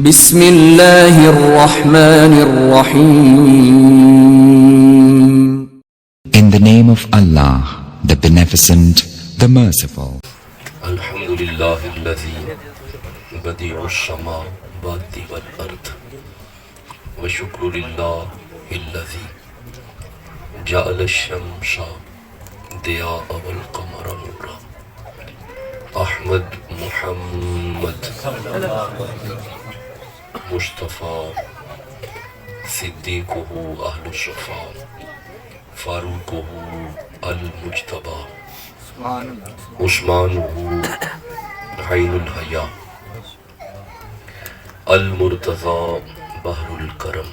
بسم اللہ الرحمن الرحیم. In the name of Allah, the Beneficent, the Merciful. الحمدللہ الذی بدیع السماوات والارض وشکر للہ الذی جعل الشمس ضیاء والقمر نورا. احمد محمد مصطفیٰ صدیقہ اہل الصفا فاروقہ المجتبی عثمانہ عین الحیا المرتضی بحر الکرم.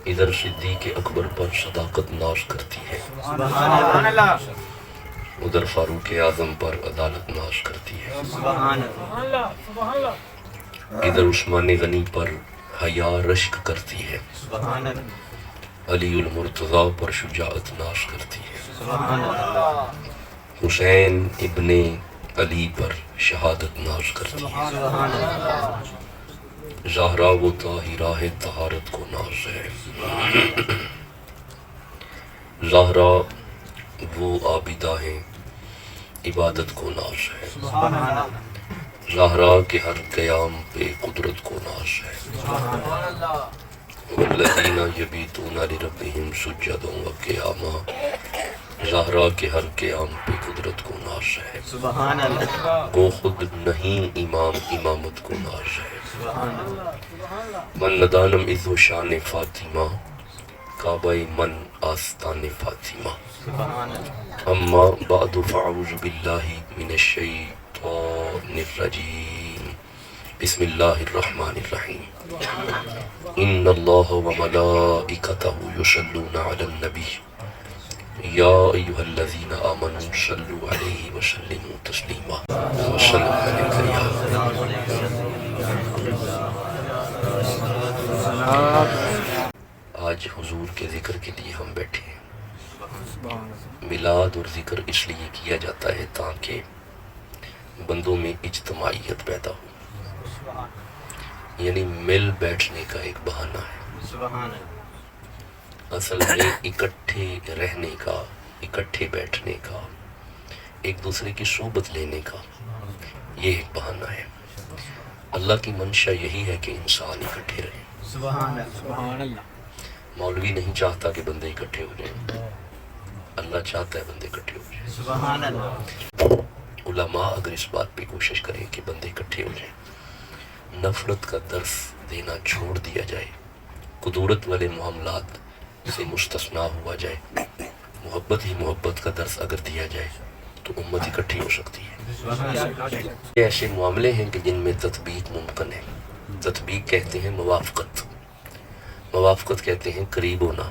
ادھر صدیق اکبر پر صداقت ناز کرتی ہے، ادھر فاروق اعظم پر عدالت ناز کرتی ہے، ادھر عثمان غنی پر حیا رشک کرتی ہے، علی المرتضی پر شجاعت ناز کرتی ہے، حسین ابن علی پر شہادت ناز کرتی ہے، زہرا و طاہرہ طہارت کو ناز ہے، زہرا وہ عابدہ ہیں عبادت کو ناز ہے، زہرا کے ہر قیام پہ قدرت کو ناز ہے، والذین یبیتون لربہم سجدا وقیاما. زہرا کے ہر قیام پہ قدرت کو ناز ہے، وہ خود نہیں امام امامت کو ناز ہے. من ندانم اذو شان فاطمہ کعبہ من آستان فاطمہ. اما بعد فاعوذ باللہ من الشیطان الرجیم. بسم اللہ الرحمن الرحیم. ان اللہ وملائکتہ یصلون علی النبی یا ایہا الذین آمنوا صلوا علیہ وسلموا تسلیما. وسلم علیک یا آج حضور کے ذکر کے لیے ہم بیٹھے ہیں. میلاد اور ذکر اس لیے کیا جاتا ہے تاکہ بندوں میں اجتماعیت پیدا ہو، یعنی مل بیٹھنے کا ایک بہانہ ہے. اصل میں اکٹھے رہنے کا، اکٹھے بیٹھنے کا، ایک دوسرے کی صحبت لینے کا یہ ایک بہانہ ہے. اللہ کی منشا یہی ہے کہ انسان اکٹھے رہیں. مولوی نہیں چاہتا کہ بندے اکٹھے ہو جائیں، اللہ چاہتا ہے بندے اکٹھے ہو جائیں. علماء اگر اس بات پہ کوشش کریں کہ بندے اکٹھے ہو جائیں، نفرت کا درس دینا چھوڑ دیا جائے، قدورت والے معاملات سے مستثنیٰ ہوا جائے، محبت ہی محبت کا درس اگر دیا جائے تو امت اکٹھی ہو سکتی ہے. یہ ایسے معاملے ہیں کہ جن میں تطبیق ممکن ہے. تطبیق کہتے ہیں موافقت، موافقت کہتے ہیں قریب ہونا.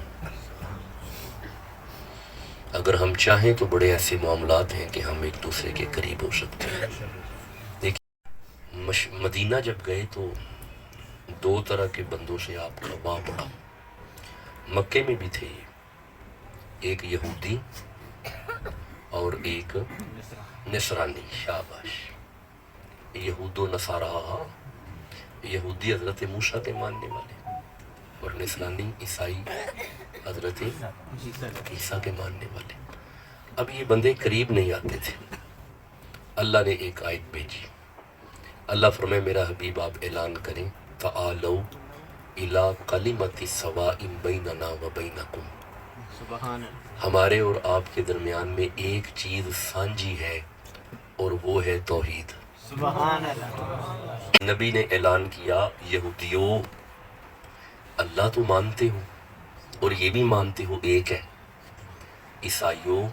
اگر ہم چاہیں تو بڑے ایسے معاملات ہیں کہ ہم ایک دوسرے کے قریب ہو سکتے ہیں. دیکھیں مدینہ جب گئے تو دو طرح کے بندوں سے آپ کا واہ پڑا. مکے میں بھی تھے یہ، ایک یہودی اور ایک نصرانی. شاباش. یہود و نصارہ، یہودی حضرت موسیٰ کے ماننے والے اور نصرانی عیسائی حضرت عیسیٰ کے ماننے والے. اب یہ بندے قریب نہیں آتے تھے. اللہ نے ایک آیت بھیجی. اللہ فرمائے میرا حبیب آپ اعلان کریں تعالوا الی کلمۃ سواء بیننا و بینکم. ہمارے اور آپ کے درمیان میں ایک چیز سانجھی ہے اور وہ ہے توحید. نبی نے اعلان کیا یہودیوں اللہ تو مانتے ہو اور یہ بھی مانتے ہو ایک ہے. عیسائیوں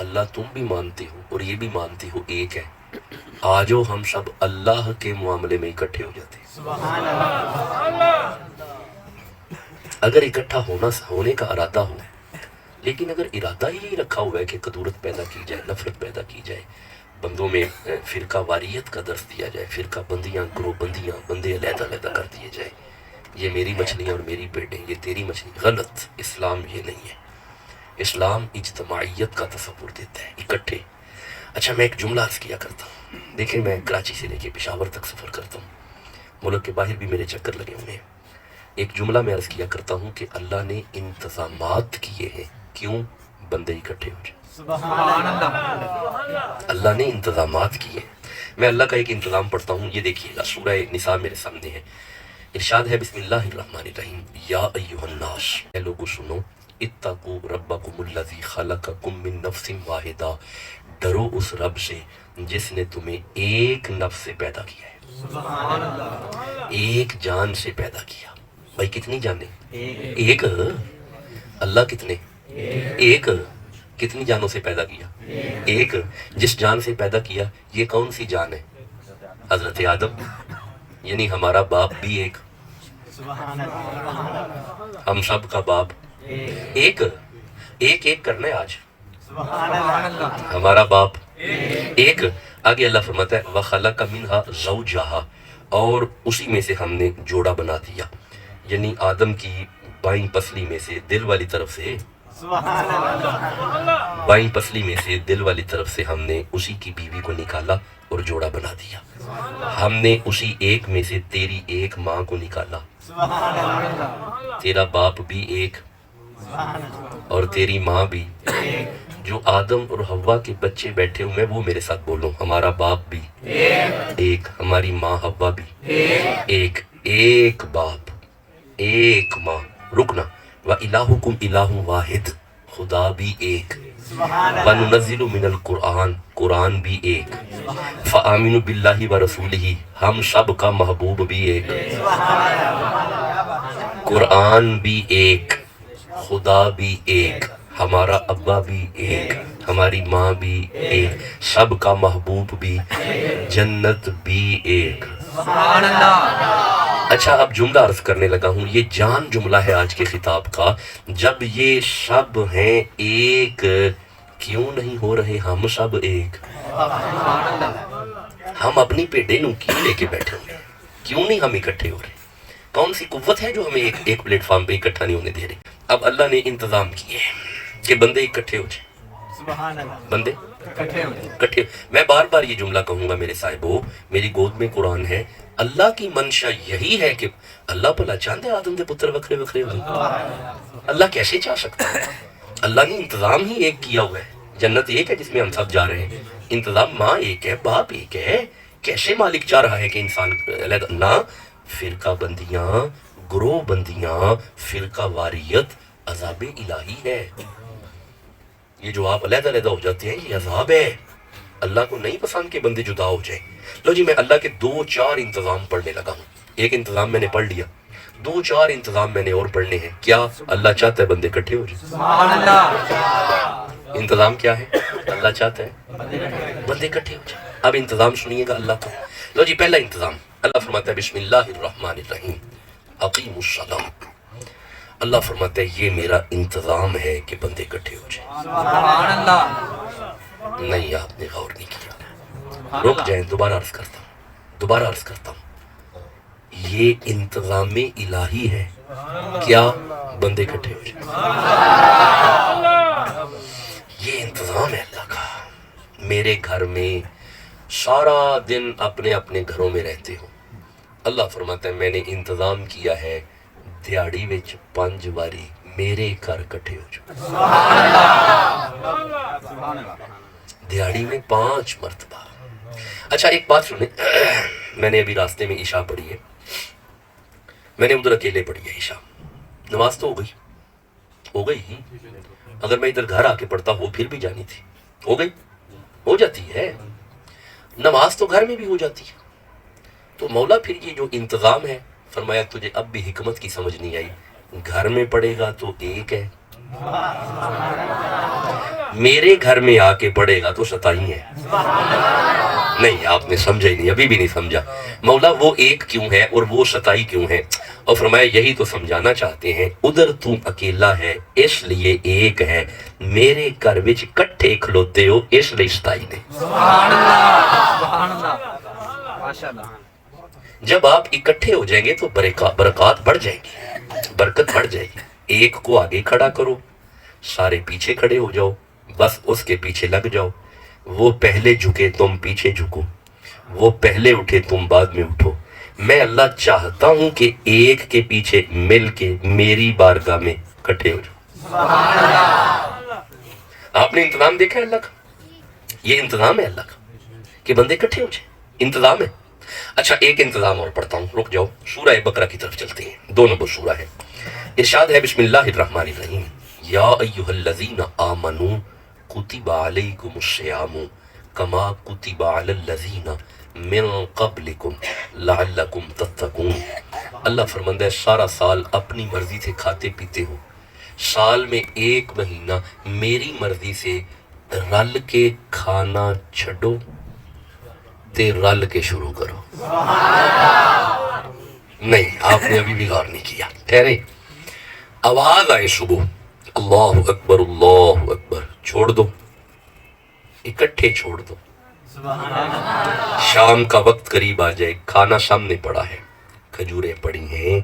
اللہ تم بھی مانتے ہو اور یہ بھی مانتے ہو ایک ہے. آجو ہم سب اللہ کے معاملے میں اکٹھے ہو جاتے ہیں. اگر اکٹھا ہونے کا ارادہ ہو، لیکن اگر ارادہ ہی رکھا ہوا ہے کہ قدورت پیدا کی جائے، نفرت پیدا کی جائے، بندوں میں فرقہ واریت کا درس دیا جائے، فرقہ بندیاں، گروہ بندیاں، بندے علیحدہ علیحدہ کر دیے جائے، یہ میری مچھلیاں اور میری بیٹیں، یہ تیری مچھلی، غلط. اسلام یہ نہیں ہے. اسلام اجتماعیت کا تصور دیتا ہے، اکٹھے. اچھا میں ایک جملہ عرض کیا کرتا ہوں. دیکھیں میں کراچی سے لے کے پشاور تک سفر کرتا ہوں. ملک کے باہر بھی میرے چکر لگے ہوئے ہیں. ایک جملہ میں عرض کیا کرتا ہوں کہ اللہ نے انتظامات کیے ہیں. کیوں؟ بندے اکٹھے ہو جائیں. اللہ نے انتظامات کیے ہیں. میں اللہ کا ایک انتظام پڑھتا ہوں. یہ دیکھیے گا، سورہ نساء میرے سامنے ہے. ارشاد ہے بسم اللہ الرحمن الرحیم، یا ایھا الناس، اے لوگو سنو، اتقوا ربکم الذی خلقکم من نفس واحدہ، ڈرو اس رب سے جس نے تمہیں ایک نفس سے پیدا کیا ہے. ایک جان سے پیدا کیا. بھائی کتنی جانیں؟ ایک. اللہ کتنے؟ ایک. کتنی جانوں سے پیدا کیا؟ ایک. جس جان سے پیدا کیا یہ کون سی جان ہے؟ حضرت آدم، یعنی ہمارا باپ بھی ایک، ہم سب کا باپ ایک. ایک ایک کرنا ہے آج. ہمارا باپ ایک. آگے اللہ فرماتا ہے وَخَلَقَ مِنْهَا زَوْجَهَا، اور اسی میں سے ہم نے جوڑا بنا دیا. یعنی آدم کی بائیں پسلی میں سے دل والی طرف سے، بائیں پسلی میں سے دل والی طرف سے ہم نے اسی کی بیوی کو نکالا اور جوڑا بنا دیا. ہم نے اسی ایک میں سے تیری ایک ماں کو نکالا. تیرا باپ بھی ایک اور تیری ماں بھی. جو آدم اور حوا کے بچے بیٹھے ہوئے وہ میرے ساتھ بولو، ہمارا باپ بھی ایک، ہماری ماں حوا بھی ایک. ایک باپ، ایک ماں. رکنا. وَإِلَٰهُكُمْ إِلَٰهٌ وَاحِدٌ، خدا بھی ایک. وَنُنَزِّلُ مِنَ الْقُرْآنِ، قرآن بھی ایک. فَآمِنُوا بِاللَّهِ وَرَسُولِهِ، ہم سب کا محبوب بھی ایک. قرآن بھی ایک، خدا بھی ایک، ہمارا ابا بھی ایک، ہماری ماں بھی ایک، سب کا محبوب بھی، جنت بھی ایک. اچھا اب جملہ عرض کرنے لگا ہوں. یہ جان جملہ ہے آج کے خطاب کا. جب یہ سب ہیں ایک، کیوں نہیں ہو رہے ہم سب ایک؟ ہم اپنی پیڈے نو کیوں لے کے بیٹھے ہوئے ہیں؟ کیوں نہیں ہم اکٹھے ہو رہے؟ کون سی قوت ہے جو ہمیں ایک پلیٹ فارم پہ اکٹھا نہیں ہونے دے رہی؟ اب اللہ نے انتظام کیے کہ بندے اکٹھے ہو جائیں. بندے اکٹھے. میں بار بار یہ جملہ کہوں گا میرے صاحبو، میری گود میں قرآن ہے. اللہ کی منشا یہی ہے کہ اللہ بھلا چاہتے آدم دے پتر وکھرے وکھرے ہو. اللہ کیسے چاہ سکتا ہے؟ اللہ نے انتظام ہی ایک کیا ہوا ہے. جنت ایک ہے جس میں ہم سب جا رہے ہیں. انتظام ماں ایک ہے، باپ ایک ہے. کیسے مالک چاہ رہا ہے کہ انسان علیحدہ نہ؟ فرقہ بندیاں، گروہ بندیاں، فرقہ واریت عذاب الہی ہے. یہ جو آپ علیحدہ علیحدہ ہو جاتے ہیں یہ عذاب ہے. اللہ کو نہیں پسند کہ بندے جدا ہو جائیں. لو جی میں اللہ کے 2-4 انتظام پڑھنے لگا ہوں. ایک انتظام میں نے پڑھ لیا، 2-4 انتظام میں نے اور پڑھنے ہیں. کیا اللہ چاہتا ہے بندے اکٹھے ہو جائیں؟ انتظام کیا ہے؟ اللہ چاہتا ہے بندے اکٹھے ہو جائیں. اب انتظام سنیے گا اللہ کا. لو جی پہلا انتظام اللہ فرماتا ہے بسم اللہ الرحمن الرحیم اقیم الصلاۃ. اللہ فرماتا ہے یہ میرا انتظام ہے کہ بندے اکٹھے ہو جائیں. نہیں آپ نے غور نہیں کیا. رک جائیں، دوبارہ عرض کرتا ہوں. یہ انتظام الہی ہے کیا بندے اکٹھے ہو جائیں. یہ انتظام ہے اللہ کا. میرے گھر میں سارا دن اپنے اپنے گھروں میں رہتے ہو. اللہ فرماتا ہے میں نے انتظام کیا ہے دیہڑی وچ 5 واری میرے گھر اکٹھے ہو جائیں. دیہڑی میں 5 مرتبہ. اچھا ایک بات سنیں، میں نے ابھی راستے میں عشاء پڑھی ہے. میں نے ادھر اکیلے پڑھی ہے عشاء. نماز تو ہو گئی ہی. اگر میں ادھر گھر آ کے پڑھتا وہ پھر بھی جانی تھی. ہو جاتی ہے. نماز تو گھر میں بھی ہو جاتی ہے. تو مولا پھر یہ جو انتظام ہے فرمایا تجھے اب بھی حکمت کی سمجھ نہیں آئی. گھر میں پڑھے گا تو ایک ہے، میرے گھر میں آ کے پڑھے گا تو 27 ہے. نہیں آپ نے سمجھا ہی نہیں، ابھی بھی نہیں سمجھا. مولا وہ ایک کیوں ہے اور وہ 27 کیوں ہے؟ اور فرمایا یہی تو سمجھانا چاہتے ہیں. ادھر تم اکیلا ہے اس لیے ایک ہے، میرے گھر وچ کٹھے کھلوتے ہو اس لیے 27 نے. جب آپ اکٹھے ہو جائیں گے تو برکات بڑھ جائیں گی، برکت بڑھ جائے گی. ایک کو آگے کھڑا کرو، سارے پیچھے کھڑے ہو جاؤ، بس اس کے پیچھے لگ جاؤ. وہ پہلے جھکے تم پیچھے جھکو، وہ پہلے اٹھے تم بعد میں اٹھو. میں اللہ چاہتا ہوں کہ ایک کے پیچھے مل کے میری بارگاہ میں اکٹھے ہو جاؤ۔ آپ نے انتظام دیکھا ہے اللہ کا؟ یہ انتظام ہے اللہ کا کہ بندے اکٹھے ہو جائیں، انتظام ہے۔ اچھا ایک انتظام اور پڑھتا ہوں، رک جاؤ، سورہ بقرہ کی طرف چلتے ہیں، 2 نمبر سورہ ہے۔ ارشاد ہے بسم اللہ الرحمن الرحیم، یا ایھا الذین آمنوا کتب علیکم الصیام کما کتب علی الذین من قبلکم لعلکم تتقون۔ اللہ فرماندہ ہے سارا سال اپنی مرضی سے کھاتے پیتے ہو، سال میں 1 مہینہ میری مرضی سے رل کے کھانا چھڈو تے رل کے شروع کرو۔ نہیں، آپ نے ابھی بھی غور نہیں کیا، ٹھہرے۔ آواز آئے صبح اللہ اکبر اللہ اکبر، چھوڑ دو، اکٹھے چھوڑ دو۔ شام کا وقت قریب آ جائے، کھانا سامنے پڑا ہے، کھجوریں پڑی ہیں،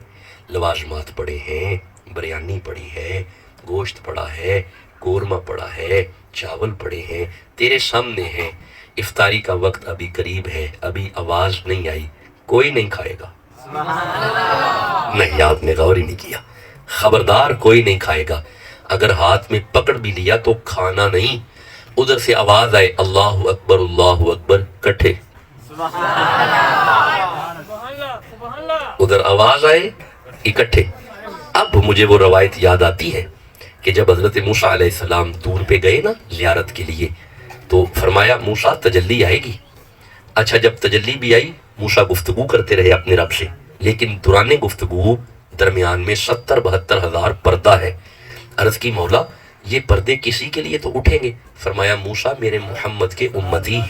لوازمات پڑے ہیں، بریانی پڑی ہے، گوشت پڑا ہے، قورمہ پڑا ہے، چاول پڑے ہیں، تیرے سامنے ہیں، افطاری کا وقت ابھی قریب ہے، ابھی آواز نہیں آئی، کوئی نہیں کھائے گا۔ نہیں، آپ نے غور ہی نہیں کیا، خبردار کوئی نہیں کھائے گا۔ اگر ہاتھ میں پکڑ بھی لیا تو کھانا نہیں، ادھر سے آواز آئے اللہ اکبر کٹھے، ادھر آواز آئے اکٹھے۔ اب مجھے وہ روایت یاد آتی ہے کہ جب حضرت موسیٰ علیہ السلام دور پہ گئے نا زیارت کے لیے، تو فرمایا موسیٰ تجلی آئے گی۔ اچھا جب تجلی بھی آئی، موسیٰ گفتگو کرتے رہے اپنے رب سے، لیکن دوران گفتگو درمیان میں 70-72 ہزار پردہ ہے۔ عرض کی مولا یہ پردے کسی کے لیے تو اٹھیں گے؟ فرمایا موسیٰ میرے محمد کے امتی،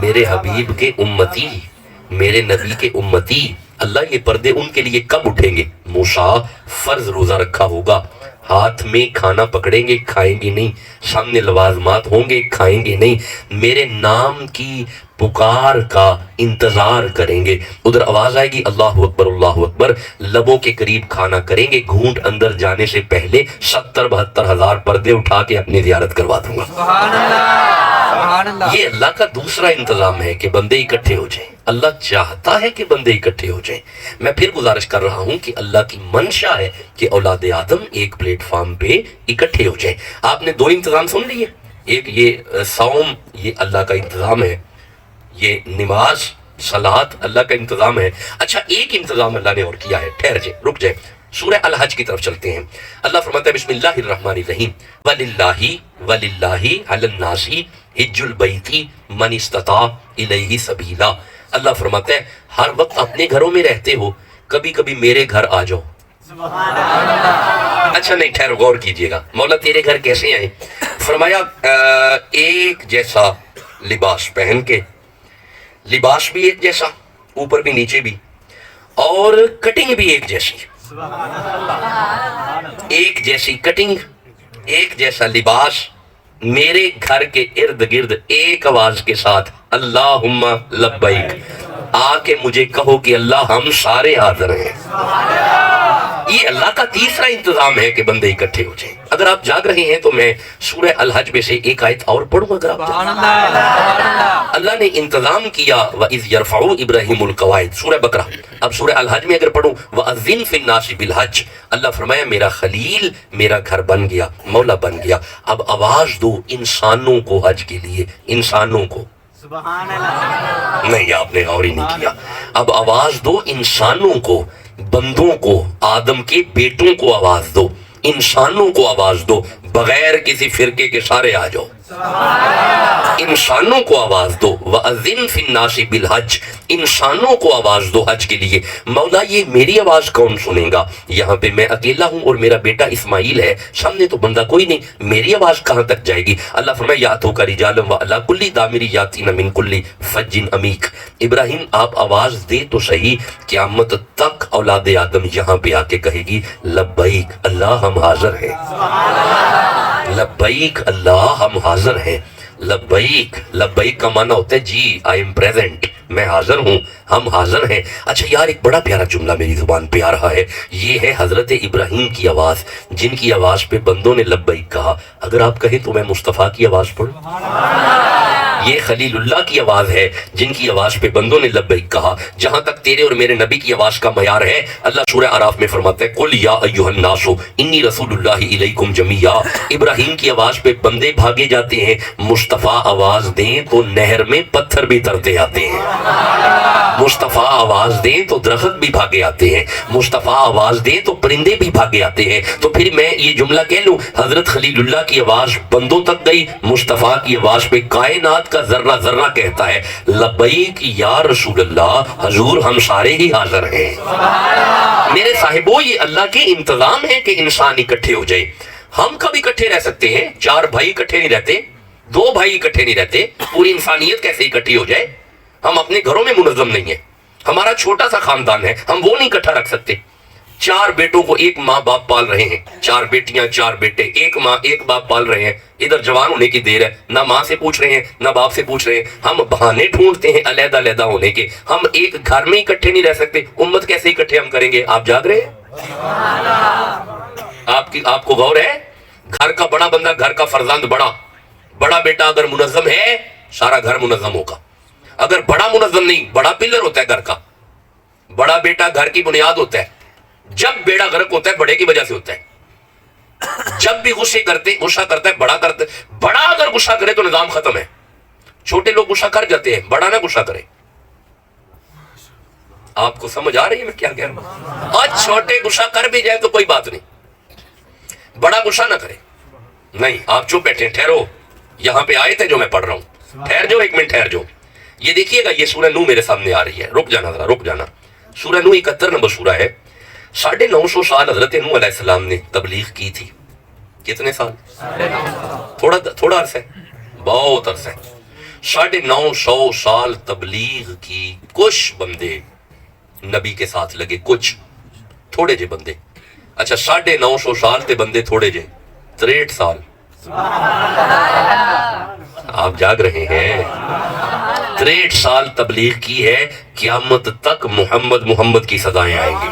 میرے حبیب کے امتی، میرے نبی کے امتی، اللہ یہ پردے ان کے لیے کب اٹھیں گے؟ موسیٰ فرض روزہ رکھا ہوگا، ہاتھ میں کھانا پکڑیں گے، کھائیں گے نہیں، سامنے لوازمات ہوں گے، کھائیں گے نہیں، میرے نام کی پکار کا انتظار کریں گے، ادھر آواز آئے گی اللہ اکبر، لبوں کے قریب کھانا کریں گے، گھونٹ اندر جانے سے پہلے 70-72 ہزار پردے اٹھا کے اپنی زیارت کروا دوں گا۔ سبحان اللہ۔ یہ اللہ کا دوسرا انتظام ہے کہ بندے اکٹھے ہو جائیں، اللہ چاہتا ہے کہ بندے اکٹھے ہو جائیں۔ میں پھر گزارش کر رہا ہوں کہ اللہ کی منشا ہے کہ اولاد آدم ایک پلیٹ فارم پہ اکٹھے ہو جائیں۔ آپ نے 2 انتظام سن لیے، ایک یہ صوم، یہ اللہ کا انتظام ہے، یہ نماز صلاۃ اللہ کا انتظام ہے۔ اچھا ایک انتظام اللہ نے اور کیا ہے، ٹھہر جائے، رک جائے، سورہ الحج کی طرف چلتے ہیں۔ اللہ فرماتا ہے بسم اللہ الرحمن الرحیم، وَلِلَّهِ عَلَى النَّاسِ حِجُّ الْبَيْتِ مَنِ اسْتَطَاعَ إِلَيْهِ سَبِيلًا۔ اللہ فرماتا ہے ہر وقت اپنے گھروں میں رہتے ہو، کبھی کبھی میرے گھر آ جاؤ۔ اچھا نہیں، ٹھہرو، غور کیجئے گا، مولا تیرے گھر کیسے آئے؟ فرمایا ایک جیسا لباس پہن کے، لباس بھی ایک جیسا، اوپر بھی نیچے بھی، اور کٹنگ بھی ایک جیسی، ایک جیسی کٹنگ، ایک جیسا لباس، میرے گھر کے ارد گرد ایک آواز کے ساتھ اللہم لبیک، آ کے مجھے کہو کہ اللہ ہم سارے حاضر ہیں۔ یہ اللہ کا تیسرا انتظام ہے کہ بندے اکٹھے ہو جائیں۔ اگر آپ جاگ رہے ہیں تو میں سورہ الحج میں سے ایک آیت اور پڑھوں اگر آپ سبحان اللہ۔ اللہ نے انتظام کیا وَإِذْ يَرْفَعُ إِبْرَاهِيمُ الْقَوَاعِدَ، سورہ بقرہ۔ اب سورہ الحج میں اگر پڑھوں وَأَذِّنْ فِي النَّاسِ بِالْحَجِّ، اللہ فرمایا میرا خلیل میرا گھر بن گیا، مولا بن گیا، اب آواز دو انسانوں کو حج کے لیے، انسانوں کو۔ سبحان اللہ۔ نہیں، آپ نے غور ہی نہیں کیا، اب آواز دو انسانوں کو، بندوں کو، آدم کے بیٹوں کو آواز دو، انسانوں کو آواز دو، بغیر کسی فرقے کے سارے آ جاؤ، انسانوں کو آواز دو۔ وَأَذِّنْ فِي النَّاسِ بِالْحَجِّ، انسانوں کو آواز دو حج کے لیے۔ مولا یہ میری آواز کون سنے گا؟ یہاں پہ میں اکیلا ہوں اور میرا بیٹا اسماعیل ہے، سامنے تو بندہ کوئی نہیں، میری آواز کہاں تک جائے گی؟ اللہ فرمایا یَأْتُوکَ رِجَالًا وَعَلَىٰ كُلِّ ضَامِرٍ يَأْتِينَ مِن كُلِّ فَجٍّ عَمِيقٍ۔ ابراہیم آپ آواز دے تو صحیح، قیامت تک اولاد آدم یہاں پہ آ کے کہے گی لبیک اللہ ہم حاضر ہیں، لبیک اللہ ہم حاضر ہیں۔ لبیک، لبیک کا معنی ہوتا ہے جی آئی ایم پریزنٹ، میں حاضر ہوں، ہم حاضر ہیں۔ اچھا یار ایک بڑا پیارا جملہ میری زبان پہ آ رہا ہے، یہ ہے حضرت ابراہیم کی آواز، جن کی آواز پہ بندوں نے لبیک کہا۔ اگر آپ کہیں تو میں مصطفیٰ کی آواز پڑھوں؟ یہ خلیل اللہ کی آواز ہے جن کی آواز پہ بندوں نے لبیک کہا. جہاں تک تیرے اور میرے نبی کی آواز کا معیار ہے، اللہ سورہ اعراف میں فرماتا ہے قل یا ایھا الناس انی رسول اللہ الیکم جمیعا. ابراہیم کی آواز پہ بندے بھاگے جاتے ہیں، مصطفیٰ آواز دیں تو نہر میں پتھر بھی ترتے آتے ہیں. مصطفیٰ آواز دیں تو درخت بھی بھاگے آتے ہیں، مصطفیٰ آواز دیں تو پرندے بھی بھاگے آتے ہیں. تو پھر میں یہ جملہ کہہ لوں، حضرت خلیل اللہ کی آواز بندوں تک گئی، مصطفیٰ کی آواز پہ کائنات کا ذرہ ذرہ کہتا ہے لبیک یا رسول اللہ، حضور ہم سارے ہی حاضر ہیں. میرے صاحبو، یہ اللہ کے انتظام ہے کہ انسان اکٹھے ہو جائے. ہم کب اکٹھے رہ سکتے ہیں؟ 4 بھائی اکٹھے نہیں رہتے، 2 بھائی اکٹھے نہیں رہتے، پوری انسانیت کیسے اکٹھی ہو جائے؟ ہم اپنے گھروں میں منظم نہیں ہیں، ہمارا چھوٹا سا خاندان ہے، ہم وہ نہیں اکٹھا رکھ سکتے. 4 بیٹوں کو ایک ماں باپ پال رہے ہیں، 4 بیٹیاں 4 بیٹے، ایک ماں ایک باپ پال رہے ہیں. ادھر جوان ہونے کی دیر ہے، نہ ماں سے پوچھ رہے ہیں نہ باپ سے پوچھ رہے ہیں. ہم بہانے ڈھونڈتے ہیں علیحدہ علیحدہ ہونے کے. ہم ایک گھر میں اکٹھے نہیں رہ سکتے. امت کیسے اکٹھے ہم کریں گے؟ آپ جاگ رہے ہیں؟ آپ کو غور ہے؟ گھر کا بڑا بندہ، گھر کا فرزند، بڑا بیٹا اگر منظم ہے سارا گھر منظم ہوگا. اگر بڑا منظم نہیں، بڑا پلر ہوتا ہے گھر کا، بڑا بیٹا گھر کی بنیاد ہوتا ہے. جب بیڑا غرق ہوتا ہے بڑے کی وجہ سے ہوتا ہے. جب بھی غصہ کرتا ہے بڑا اگر غصہ کرے تو نظام ختم ہے. چھوٹے لوگ غصہ کر جاتے ہیں، بڑا نہ غصہ کرے. آپ کو سمجھ آ رہی ہے میں کیا کہہ رہا ہوں؟ آج چھوٹے غصہ کر بھی جائے تو کوئی بات نہیں، بڑا غصہ نہ کرے. نہیں، آپ چپ بیٹھے، ٹھہرو. یہاں پہ آئے تھے جو میں پڑھ رہا ہوں، ٹھہر جاؤ، ایک منٹ ٹھہر جاؤ. یہ دیکھیے گا، یہ سورہ نوح میرے سامنے آ رہی ہے. رک جانا ذرا، رک جانا. سورہ نوح 71 نمبر سورہ ہے. 950 سال حضرت نوح علیہ السلام نے تبلیغ کی تھی. کتنے سال؟ تھوڑا عرصہ ہے، بہت عرصہ ہے. 950 سال تبلیغ کی. کچھ بندے نبی کے ساتھ لگے، کچھ تھوڑے جے بندے. اچھا 950 سال تے بندے تھوڑے جے، 63 سال. آپ جاگ رہے ہیں؟ 63 سال تبلیغ کی ہے. قیامت تک محمد کی صدائیں آئیں گی.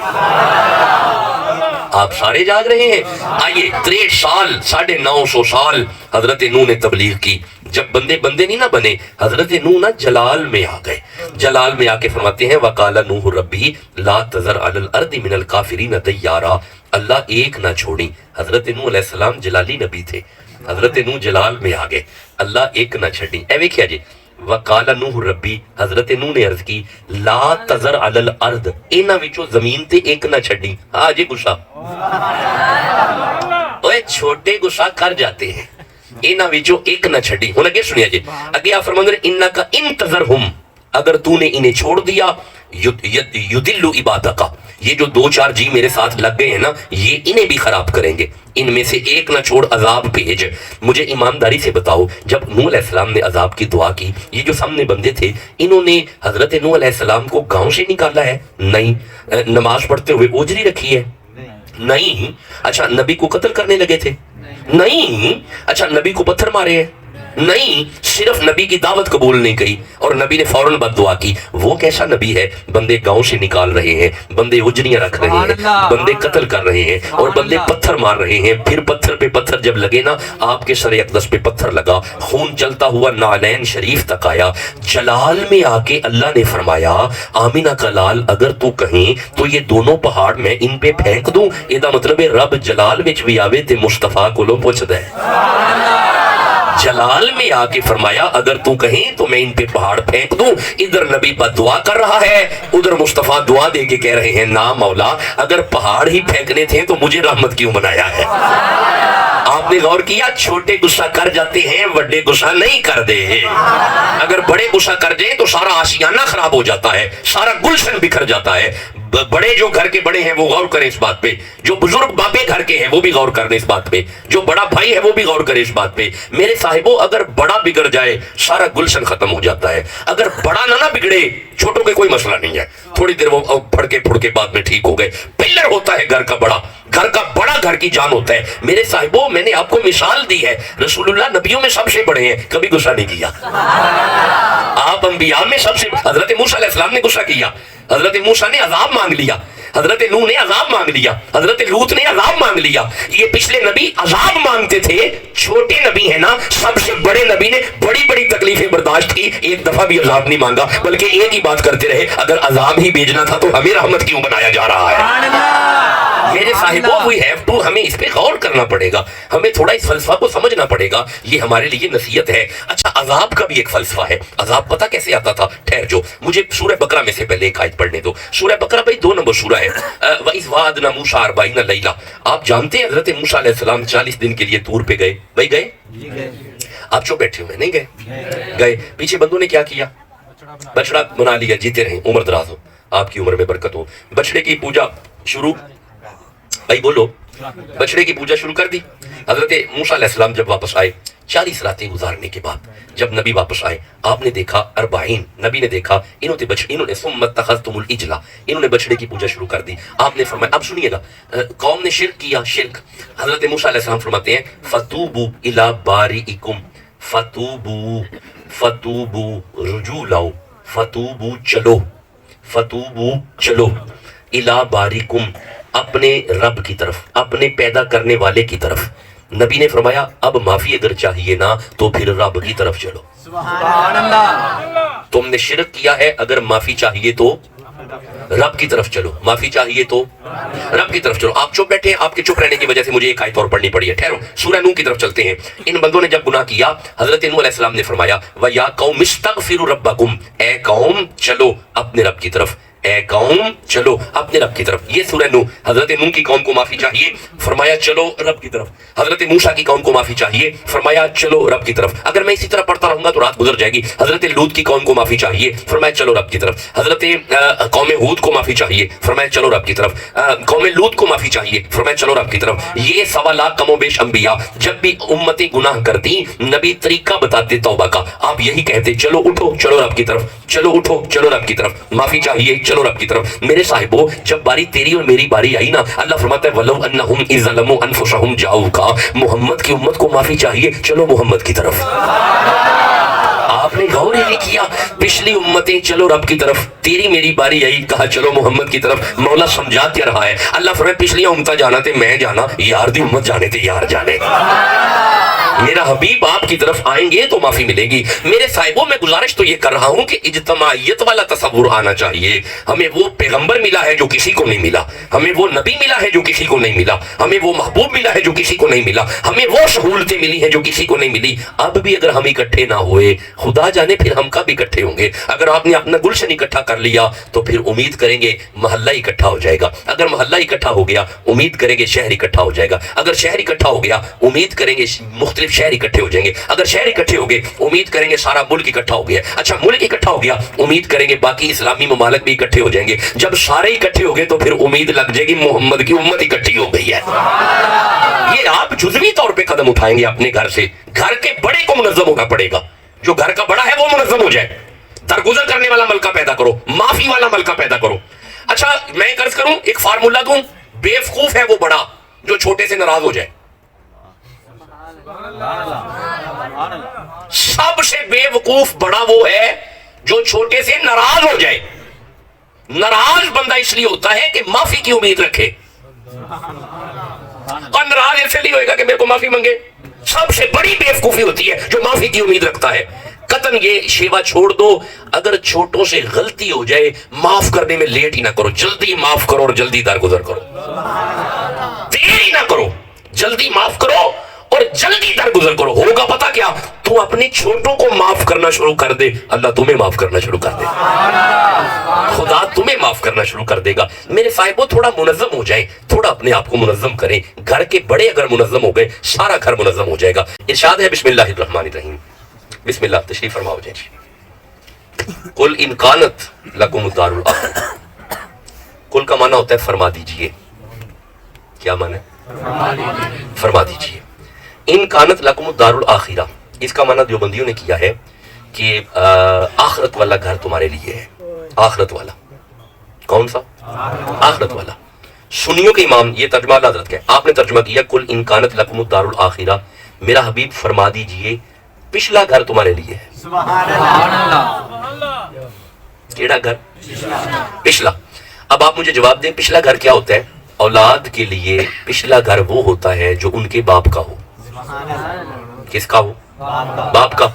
آپ سارے جاگ رہے ہیں؟ آئیے 63 سال 950 سال حضرت نوح نے تبلیغ کی. جب بندے نہیں نہ بنے، حضرت نوح نہ جلال میں آ گئے. جلال میں آ کے فرماتے ہیں وَقَالَ نُوحُ رَبِّ لَا تَذَرْ عَلَى الْأَرْضِ مِنَ الْكَافِرِينَ دَيَّارًا. اللہ ایک نہ چھوڑی. حضرت نوح علیہ السلام جلالی نبی تھے. حضرت نوح جلال میں آ گئے، اللہ ایک نہ چھڑی. اے ویکھیا جی، وَقَالَ نُوحُ رَبِّ، حضرت نوح نے عرض کی لَا تَذَرْ عَلَى الْأَرْضِ، انہاں وچوں زمین تے ایک نہ چھڑی. ہاں جی غصہ، اوے چھوٹے غصہ کر جاتے ہیں، انہاں وچوں ایک نہ چھڑی. ہن اگے سنیا جی، اگے آپ فرماندے انکا انتظرہم، اگر تو نے انہیں چھوڑ دیا، یدلو عبادکا، یہ جو 2-4 جی میرے ساتھ لگ گئے ہیں نا، یہ انہیں بھی خراب کریں گے. ان میں سے ایک نہ چھوڑ، عذاب بھیج. مجھے ایمانداری سے بتاؤ، جب نوح علیہ السلام نے عذاب کی دعا کی، یہ جو سامنے بندے تھے انہوں نے حضرت نوح علیہ السلام کو گاؤں سے نکالا ہے؟ نہیں. نماز پڑھتے ہوئے اوجری رکھی ہے؟ نہیں. اچھا نبی کو قتل کرنے لگے تھے؟ نہیں. اچھا نبی کو پتھر مارے ہیں؟ نہیں. صرف نبی کی دعوت قبول نہیں کی اور نبی نے فوراً بد دعا کی. وہ کیسا نبی ہے؟ بندے گاؤں سے نکال رہے ہیں، بندے اجریاں رکھ رہے ہیں، بندے قتل کر رہے ہیں اور بندے پتھر مار رہے ہیں. پھر پتھر پہ پتھر جب لگے نا، آپ کے سر اقدس پہ پتھر لگا، خون چلتا ہوا نعلین شریف تک آیا. جلال میں آ کے اللہ نے فرمایا آمینہ کا لال اگر تو کہیں تو یہ دونوں پہاڑ میں ان پہ پھینک دوں. یہ مطلب ہے رب جلال وچ بھی آوے تے مصطفیٰ کو لو پوچھ دے. جلال میں آ کے فرمایا اگر تو کہیں تو میں ان پہ پہاڑ پھینک دوں. ادھر نبی بد دعا کر رہا ہے، ادھر مصطفیٰ دعا دے کے کہہ رہے ہیں نا مولا اگر پہاڑ ہی پھینکنے تھے تو مجھے رحمت کیوں بنایا ہے؟ آپ نے غور کیا؟ چھوٹے غصہ کر جاتے ہیں، بڑے غصہ نہیں کر دے. اگر بڑے غصہ کر جائیں تو سارا آشیانہ خراب ہو جاتا ہے، سارا گلشن بکھر جاتا ہے. بڑے جو گھر کے بڑے ہیں وہ غور کریں اس بات پہ، جو بزرگ بابے گھر کے ہیں وہ بھی غور کریں اس بات پہ، جو بڑا بھائی ہے وہ بھی غور کرے اس بات پہ. میرے صاحبوں اگر بڑا بگڑ جائے سارا گلشن ختم ہو جاتا ہے. اگر بڑا نہ بگڑے، چھوٹوں کے کوئی مسئلہ نہیں ہے، تھوڑی دیر وہ پھڑ کے بعد میں ٹھیک ہو گئے. پلر ہوتا ہے گھر کا بڑا، گھر کا بڑا گھر کی جان ہوتا ہے. میرے صاحبوں میں نے آپ کو مثال دی ہے، رسول اللہ نبیوں میں سب سے بڑے ہیں، کبھی غصہ نہیں کیا. آپ انبیاء میں سب سے، حضرت موسیٰ علیہ السلام نے غصہ کیا، حضرت موسیٰ نے عذاب مانگ لیا. حضرت نوح نے عذاب مانگ لیا, حضرت لوط نے عذاب مانگ لیا. یہ پچھلے نبی عذاب مانگتے تھے, چھوٹے نبی ہیں نا, سب سے بڑے نبی نے بڑی بڑی تکلیفیں برداشت کی, ایک دفعہ بھی عذاب نہیں مانگا, بلکہ ایک ہی بات کرتے رہے, اگر عذاب ہی بھیجنا تھا تو ہمیں رحمت کیوں بنایا جا رہا ہے؟ میرے صاحبوں, وی ہیو ٹو, ہمیں اس پہ غور کرنا پڑے گا, ہمیں تھوڑا اس فلسفہ کو سمجھنا پڑے گا, یہ ہمارے لیے نصیحت ہے. اچھا, عذاب کا بھی ایک فلسفہ ہے. عذاب پتہ کیسے آتا تھا؟ ٹھہر جو, مجھے سورہ بقرہ میں سے پہلے ایک آیت پڑھنے دو. سورہ بقرہ بھائی 2 نمبر سورہ ہے. وَإِذْ وَعَدْنَا مُوسَىٰ 40 لَيْلَةً. آپ جانتے ہیں حضرت موسیٰ علیہ السلام 40 دن کے لیے طور پہ گئے. بھائی گئے؟ آپ جو بیٹھے ہوئے نہیں گئے؟ گئے. پیچھے بندوں نے کیا کیا؟ بچڑا بنا لیا, جیتے رہیں, عمر دراز ہو, آپ کی عمر میں برکت ہو. بچڑے کی پوجا شروع, بھائی بولو, بچڑے کی پوجا شروع کر دی. حضرت موسیٰ علیہ السلام جب واپس آئے, 40 راتیں گزارنے کے بعد جب نبی واپس آئے, آپ نے دیکھا 40, نبی نے دیکھا انہوں نے ثم اتخذتم العجل, انہوں نے بچڑے کی پوجا شروع کر دی. آپ نے فرمایا, اب سنیے گا, قوم نے شرک کیا, شرک. حضرت موسیٰ علیہ السلام فرماتے ہیں فتوبوا الی بارئکم, فتوبوا رجوع لاؤ, فتوبوا چلو, فتوبوا چلو, الی بارئکم, اپنے رب کی طرف, اپنے پیدا کرنے والے کی طرف. نبی نے فرمایا اب معافی اگر چاہیے نا تو پھر رب کی طرف چلو. سبحان اللہ. تم نے شرک کیا ہے, اگر معافی چاہیے تو رب کی طرف چلو, معافی چاہیے تو رب کی طرف چلو. آپ چپ بیٹھے ہیں, آپ کے چپ رہنے کی وجہ سے مجھے ایک آیت اور پڑھنی پڑی ہے. ٹھہرو, سورہ نوح کی طرف چلتے ہیں. ان بندوں نے جب گناہ کیا, حضرت نوح علیہ السلام نے فرمایا وَيَا قَوْمِ اسْتَغْفِرُوا رَبَّكُمْ, اے قوم چلو اپنے رب کی طرف, اے قوم چلو اپنے رب کی طرف. یہ سورہ نوح. حضرت نوح کی قوم کو معافی چاہیے, فرمایا چلو رب کی طرف. حضرت موسیٰ کی قوم کو معافی چاہیے, فرمایا چلو رب کی طرف. اگر میں اسی طرح پڑھتا رہوں گا تو رات گزر جائے گی. حضرت لوط کی قوم کو معافی چاہیے, فرمایا چلو رب کی طرف. حضرت قوم ہود کو معافی چاہیے, فرمایا چلو رب کی طرف. قوم لوط کو معافی چاہیے, فرمایا چلو رب کی طرف. یہ 1.25 لاکھ کم و بیش انبیاء, جب بھی امتیں گناہ کرتی, نبی طریقہ بتاتے توبہ کا. آپ یہی کہتے, چلو اٹھو چلو رب کی طرف, چلو اٹھو چلو رب کی طرف, معافی چاہیے چلو رب کی طرف. میرے صاحبوں, جب باری تیری اور میری باری آئی نا, اللہ فرماتا ہے وَلَوْ أَنَّهُمْ إِذْ ظَلَمُوا أَنفُسَهُمْ جَاءُوكَ, محمد کی امت کو معافی چاہیے, چلو محمد کی طرف. آپ نے غور ہی نہیں کیا, پچھلی امتیں چلو رب کی طرف, تیری میری باری آئی, کہا چلو محمد کی طرف. مولا سمجھا کیا رہا ہے؟ اللہ فرمائے پچھلیاں امتیں جانا تے میں جانا, یار دی امت جانے تے یار جانے. میرا حبیب آپ کی طرف آئیں گے تو معافی ملے گی. میرے صاحبوں, میں گزارش تو یہ کر رہا ہوں کہ اجتماعیت والا تصور آنا چاہیے. ہمیں وہ پیغمبر ملا ہے جو کسی کو نہیں ملا, ہمیں وہ نبی ملا ہے جو کسی کو نہیں ملا, ہمیں وہ محبوب ملا ہے جو کسی کو نہیں ملا, ہمیں وہ سہولتیں ملی ہیں جو کسی کو نہیں ملی. اب بھی اگر ہم اکٹھے نہ ہوئے, خدا جانے پھر ہم کب اکٹھے ہوں گے. اگر آپ نے اپنا گلشن اکٹھا کر لیا تو پھر امید کریں گے محلہ اکٹھا ہو جائے گا. اگر محلہ اکٹھا ہو گیا, امید کریں گے شہر اکٹھا ہو جائے گا. اگر شہر اکٹھا ہو گیا, امید کریں گے مختلف شہر اکٹھے ہو جائیں گے. اگر شہر اکٹھے ہو گئے, امید کریں گے سارا ملک اکٹھا ہو گیا. اچھا, ملک اکٹھا ہو گیا, امید کریں گے باقی اسلامی ممالک بھی اکٹھے ہو جائیں گے. جب سارے اکٹھے ہو گئے تو پھر امید لگ جائے گی محمد کی امت اکٹھی ہو گئی ہے. یہ آپ جزوی طور پہ قدم اٹھائیں گے اپنے گھر سے. گھر کے بڑے کو منظم ہونا پڑے گا, جو گھر کا بڑا ہے وہ منظم ہو جائے. درگزر کرنے والا ملکہ پیدا کرو, معافی والا ملکہ پیدا کرو. اچھا, میں قرض کروں, ایک فارمولہ دوں, بے وقوف ہے وہ بڑا جو چھوٹے سے ناراض ہو جائے. سب سے بے وقوف بڑا وہ ہے جو چھوٹے سے ناراض ہو جائے. ناراض بندہ اس لیے ہوتا ہے کہ معافی کی امید رکھے, اور ناراض ایسے نہیں ہوئے گا کہ میرے کو معافی مانگے. سب سے بڑی بے وقوفی ہوتی ہے جو معافی کی امید رکھتا ہے. قطن یہ شیوا چھوڑ دو, اگر چھوٹوں سے غلطی ہو جائے معاف کرنے میں لیٹ ہی نہ کرو, جلدی معاف کرو اور جلدی درگزر کرو. دیر ہی نہ کرو, جلدی معاف کرو اور جلدی درگزر کرو. ہوگا پتا کیا, تو اپنے چھوٹوں کو معاف کرنا شروع کر دے, اللہ تمہیں معاف کرنا شروع کر دے, خدا تمہیں معاف کرنا شروع کر دے گا. میرے صاحبوں, تھوڑا منظم ہو جائیں, تھوڑا اپنے آپ کو منظم کریں. گھر کے بڑے اگر منظم ہو گئے, سارا گھر منظم ہو جائے گا. ارشاد ہے بسم اللہ الرحمن الرحیم. بسم اللہ, تشریف فرماؤ جی. قل ان کانت لکم الدار الاخرہ. قل کا معنی ہوتا ہے فرما دیجئے. کیا معنی ہے؟ فرما دیجئے. ان کانت لکم الدار الاخرہ, اس کا معنی دیوبندیوں نے کیا ہے کہ آخرت والا گھر تمہارے لیے ہے. آخرت والا کون سا؟ آخرت والا. سنیوں کے امام یہ ترجمہ اللہ حضرت کا ہے, آپ نے ترجمہ کیا قل ان کانت لکم الدار الاخرہ, میرا حبیب فرما دیجئے پچھلا گھر تمہارے لیے ہے. سبحان اللہ. کیڑا گھر؟ پچھلا. اب آپ مجھے جواب دیں پچھلا گھر کیا ہوتا ہے؟ اولاد کے لیے پچھلا گھر وہ ہوتا ہے جو ان کے باپ کا ہو. کس کا ہو؟ باپ کا.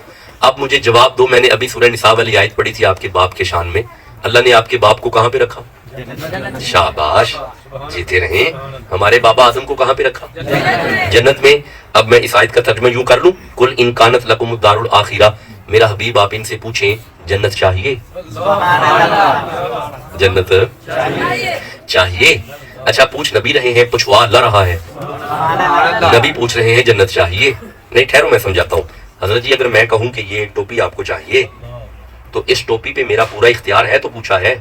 اب مجھے جواب دو، میں نے ابھی سورہ نساء والی آیت پڑھی تھی آپ کے باپ کے شان میں. اللہ نے آپ کے باپ کو کہاں پہ رکھا؟ شاباش، جیتے رہیں. ہمارے بابا آدم کو کہاں پہ رکھا؟ جنت میں. اب میں اس آیت کا ترجمہ یوں کر لوں، کل ان کانت لکم الدار الآخرہ، میرا حبیب آپ ان سے پوچھیں جنت چاہیے؟ جنت چاہیے؟ اچھا پوچھ نبی رہے ہیں، پوچھوا اللہ رہا ہے. نبی پوچھ رہے ہیں جنت چاہیے. نہیں ٹھہرو میں سمجھاتا ہوں. حضرت جی اگر میں کہوں کہ یہ ٹوپی آپ کو چاہیے تو اس ٹوپی پہ میرا پورا اختیار ہے تو پوچھا ہے.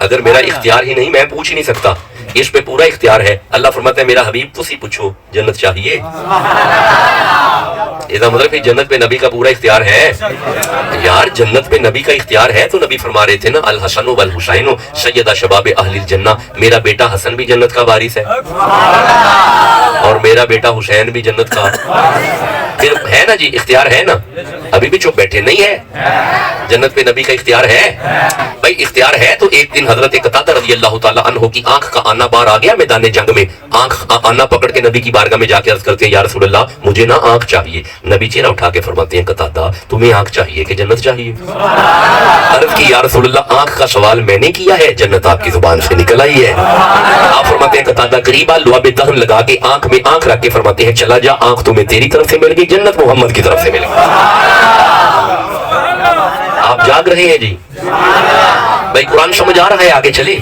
اگر میرا اختیار ہی نہیں میں پوچھ ہی نہیں سکتا. اس پہ پورا اختیار ہے. اللہ فرماتا ہے میرا حبیب تسی پوچھو جنت چاہیے. اس کا مطلب جنت پہ نبی کا پورا اختیار ہے. یار جنت پہ نبی کا اختیار ہے تو نبی فرما رہے تھے نا الحسن والحسین سیدہ شباب اہل الجنہ، میرا بیٹا حسن بھی جنت کا وارث ہے اور میرا بیٹا حسین بھی جنت کا. پھر ہے نا جی اختیار ہے نا. ابھی بھی چپ بیٹھے نہیں ہے. جنت پہ نبی کا اختیار ہے. بھائی اختیار ہے تو ایک دن حضرت قتادہ رضی اللہ تعالیٰ عنہ کی آنکھ کا آنا باہر آ گیا میدان جنگ میں. آنکھ آنا پکڑ کے نبی کی بارگاہ میں جا کے عرض کرتے ہیں یا رسول اللہ مجھے نا آنکھ چاہیے. نبی چہرہ اٹھا کے فرماتے ہیں قتادہ تمہیں آنکھ چاہیے کہ جنت چاہیے؟ عرض کی یا رسول اللہ آنکھ کا سوال میں نے کیا ہے، جنت آپ کی زبان سے نکل آئی ہے. آپ فرماتے ہیں قتادہ قریبا لعاب دہن لگا کے آنکھ میں آنکھ رکھ کے فرماتے ہیں چلا جا آنکھ تمہیں تیری طرف سے مل گئی، جنت محمد کی طرف سے مل گئی. آپ جاگ رہے ہیں جی؟ بھائی قرآن سمجھ آ رہا ہے؟ آگے چلے.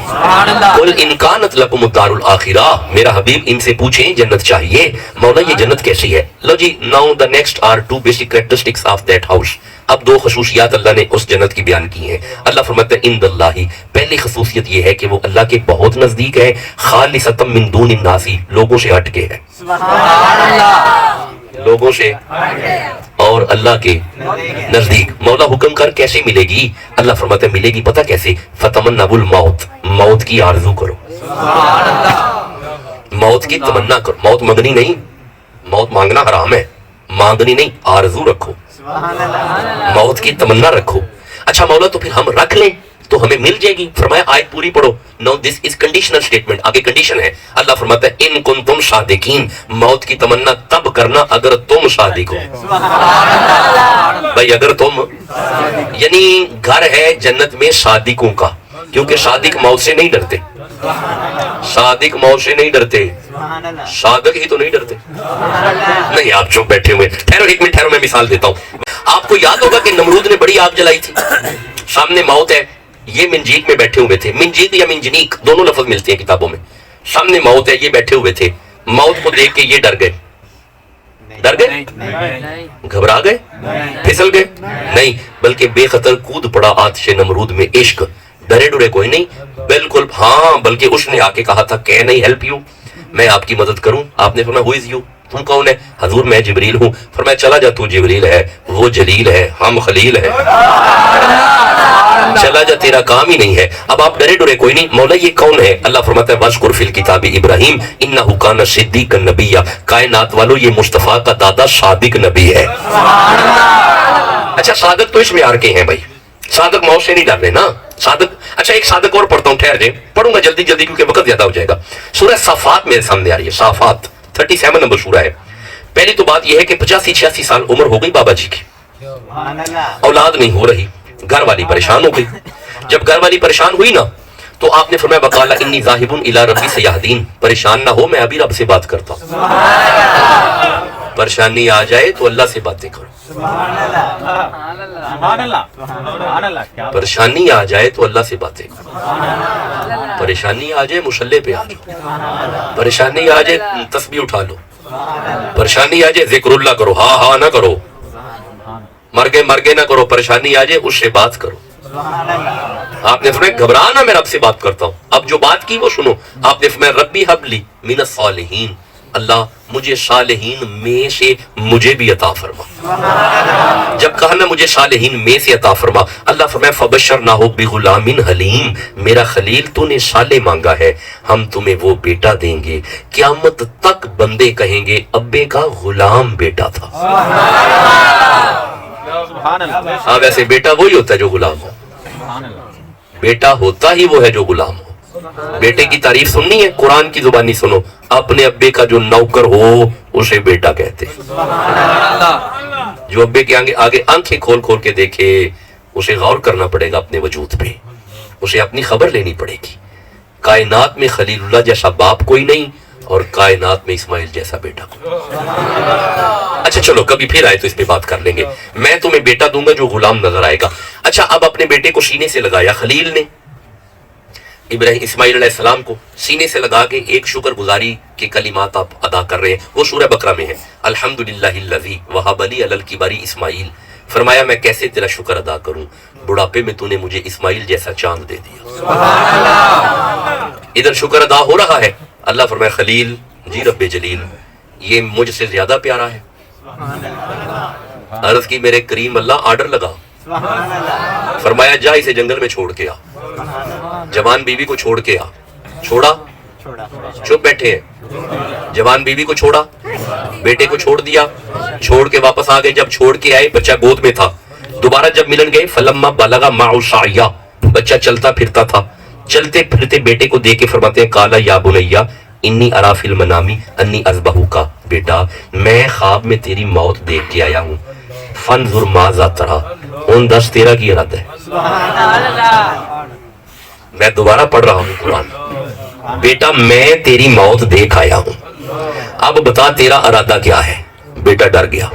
قل ان کانت لکم الدار الآخرہ، میرا حبیب ان سے پوچھیں جنت چاہیے. مولا یہ جنت کیسی ہے؟ لو جی now the next are two basic characteristics of that house. اب دو خصوصیات اللہ نے اس جنت کی بیان کی ہیں. اللہ فرماتا ہے اند اللہ، پہلی خصوصیت یہ ہے کہ وہ اللہ کے بہت نزدیک ہے. خالصۃ من دون الناس، لوگوں سے ہٹ کے ہے. لوگوں سے اور اللہ کے نزدیک. مولا حکم کر کیسے ملے گی؟ اللہ فرماتا ہے ملے گی پتہ کیسے؟ فتمنوا الموت، موت کی آرزو کرو. موت کی تمنا کرو. موت مانگنی نہیں، موت مانگنا حرام ہے، مانگنی نہیں، آرزو رکھو، موت کی تمنا رکھو. اچھا مولا تو پھر ہم رکھ لیں تو ہمیں مل جائے گی؟ فرمایا آیت پوری پڑھو. نو دس از کنڈیشنل اسٹیٹمنٹ. آگے کنڈیشن ہے. اللہ فرماتا ہے ان کنتم صادقین، موت کی تمنا تب کرنا اگر تم صادق ہو. بھائی اگر تم، یعنی گھر ہے جنت میں صادقوں کا، کیونکہ صادق موت سے نہیں ڈرتے. صادق موت سے نہیں ڈرتے. صادق ہی تو نہیں ڈرتے. نہیں آپ چپ بیٹھے ہوئے. ٹھہرو ایک منٹ ٹھہرو میں مثال دیتا ہوں. آپ کو یاد ہوگا کہ نمرود نے بڑی آگ جلائی تھی. سامنے موت ہے، یہ منجیک میں بیٹھے ہوئے تھے. منجیک یا منجنیک دونوں لفظ ملتے ہیں کتابوں میں. سامنے موت ہے، یہ بیٹھے ہوئے تھے. موت کو دیکھ کے یہ ڈر گئے. ڈر گئے؟ گھبرا گئے؟ پھسل گئے؟ نہیں، بلکہ بے خطر کود پڑا آتش نمرود میں عشق. ڈرے ڈرے کوئی نہیں، بالکل. ہاں بلکہ اس نے آ کے کہا تھا کہ نہیں ہیلپ یو، میں آپ کی مدد کروں. آپ نے فرمایا ہو از یو، تم کون ہے؟ حضور میں جبریل ہوں. فرمایا چلا جا تو جبریل ہے، وہ جلیل ہے، ہم خلیل ہے. چلا جا تیرا کام ہی نہیں ہے. اب آپ ڈرے ڈرے کوئی نہیں. مولا یہ کون ہے؟ اللہ فرماتا ہے وَاذْكُرْ فِي الْكِتَابِ ابراہیم انہ کان صدیقا نبیا. کائنات والو یہ مصطفیٰ کا دادا صادق نبی ہے. اچھا صادق تو اس معیار کے ہیں بھائی. صادق موت سے نہیں ڈر رہے نا. صادق. اچھا ایک صادق اور پڑھتا ہوں، ٹھہر جائیں پڑھوں گا جلدی جلدی کیونکہ وقت زیادہ ہو جائے گا. سورہ صافات میرے سامنے آ رہی ہے. صافات 37 نمبر سورہ ہے. پہلی تو بات یہ ہے کہ 85-86 سال عمر ہو گئی بابا جی کی، اولاد نہیں ہو رہی. گھر والی پریشان ہو گئی. جب گھر والی پریشان ہوئی نا تو آپ نے فرمایا وقال انی ذاہب الی ربی سیہدین. پریشان نہ ہو، میں ابھی رب سے بات کرتا ہوں. پریشانی آ جائے تو اللہ سے باتیں کرو. پریشانی آ جائے تو اللہ سے باتیں کرو. پریشانی آ جائے مصلی پہ آ جاؤ. پریشانی آ جائے تسبیح اٹھا لو. پریشانی آ جائے ذکر اللہ کرو. ہاں ہاں نہ کرو، مرگے نہ کرو. پریشانی آ جائے اس سے بات کرو. آپ نے فرمایا گھبرانا میں رب سے بات کرتا ہوں. اب جو بات کی وہ سنو. آپ نے فرمایا ربی حب لی من الصالحین، اللہ مجھے صالحین میں سے مجھے بھی عطا فرما. جب کہا نا مجھے صالحین میں سے عطا فرما، اللہ فرمایا فبشرناہ بغلام حلیم. میرا خلیل تو نے صالح مانگا ہے، ہم تمہیں وہ بیٹا دیں گے. قیامت تک بندے کہیں گے ابے کا غلام بیٹا تھا. ہاں ویسے بیٹا وہی ہوتا ہے جو غلام ہو. بیٹا ہوتا ہی وہ ہے جو غلام ہو. بیٹے کی تعریف سننی ہے, قرآن کی زبانی سنو, اپنے ابے کا جو نوکر ہو اسے بیٹا کہتے ہیں. جو ابے کے آگے آنکھیں کھول کھول کے دیکھے اسے غور کرنا پڑے گا اپنے وجود پہ, اسے اپنی خبر لینی پڑے گی. کائنات میں خلیل اللہ جیسا باپ کوئی نہیں اور کائنات میں اسماعیل جیسا بیٹا کوئی. اچھا چلو کبھی پھر آئے تو اس پہ بات کر لیں گے. میں تمہیں بیٹا دوں گا جو غلام نظر آئے گا. اچھا اب اپنے بیٹے کو سینے سے لگایا خلیل نے, ابراہیم اسماعیل علیہ السلام کو سینے سے لگا کے ایک شکر گزاری کے کلمات آپ ادا کر رہے ہیں. وہ سورہ بقرہ میں ہے, الحمدللہ الذی وہب لی علی الکبر اسماعیل. فرمایا میں کیسے تیرا شکر ادا کروں, بڑھاپے میں تو نے مجھے اسماعیل جیسا چاند دے دیا. ادھر شکر ادا ہو رہا ہے. اللہ فرمایا خلیل جی رب جلیل یہ مجھ سے زیادہ پیارا ہے. عرض کی میرے کریم اللہ آرڈر لگا. فرمایا جا اسے جنگل میں چھوڑ کے آ, جوان بیوی کو چھوڑ کے آ. چھوڑا, چپ بیٹھے ہیں. جوان بیوی کو چھوڑا, بیٹے کو چھوڑ دیا, چھوڑ کے واپس آ گئے. جب چھوڑ کے آئے بچہ گود میں تھا. دوبارہ جب ملن گئے فلما بلغ معه السعی, بچہ چلتا پھرتا تھا. چلتے پھرتے بیٹے کو دیکھ کے فرماتے ہیں کالا یا بنیا انی ارا فی المنام انی اذبحک, بیٹا میں خواب میں تیری موت دیکھ کے آیا ہوں. فانظر ماذا ترى, ان دس تیرا کی ارادہ ہے. میں دوبارہ پڑھ رہا ہوں قرآن. بیٹا میں تیری موت دیکھ آیا ہوں, اب بتا تیرا ارادہ کیا ہے. بیٹا ڈر گیا,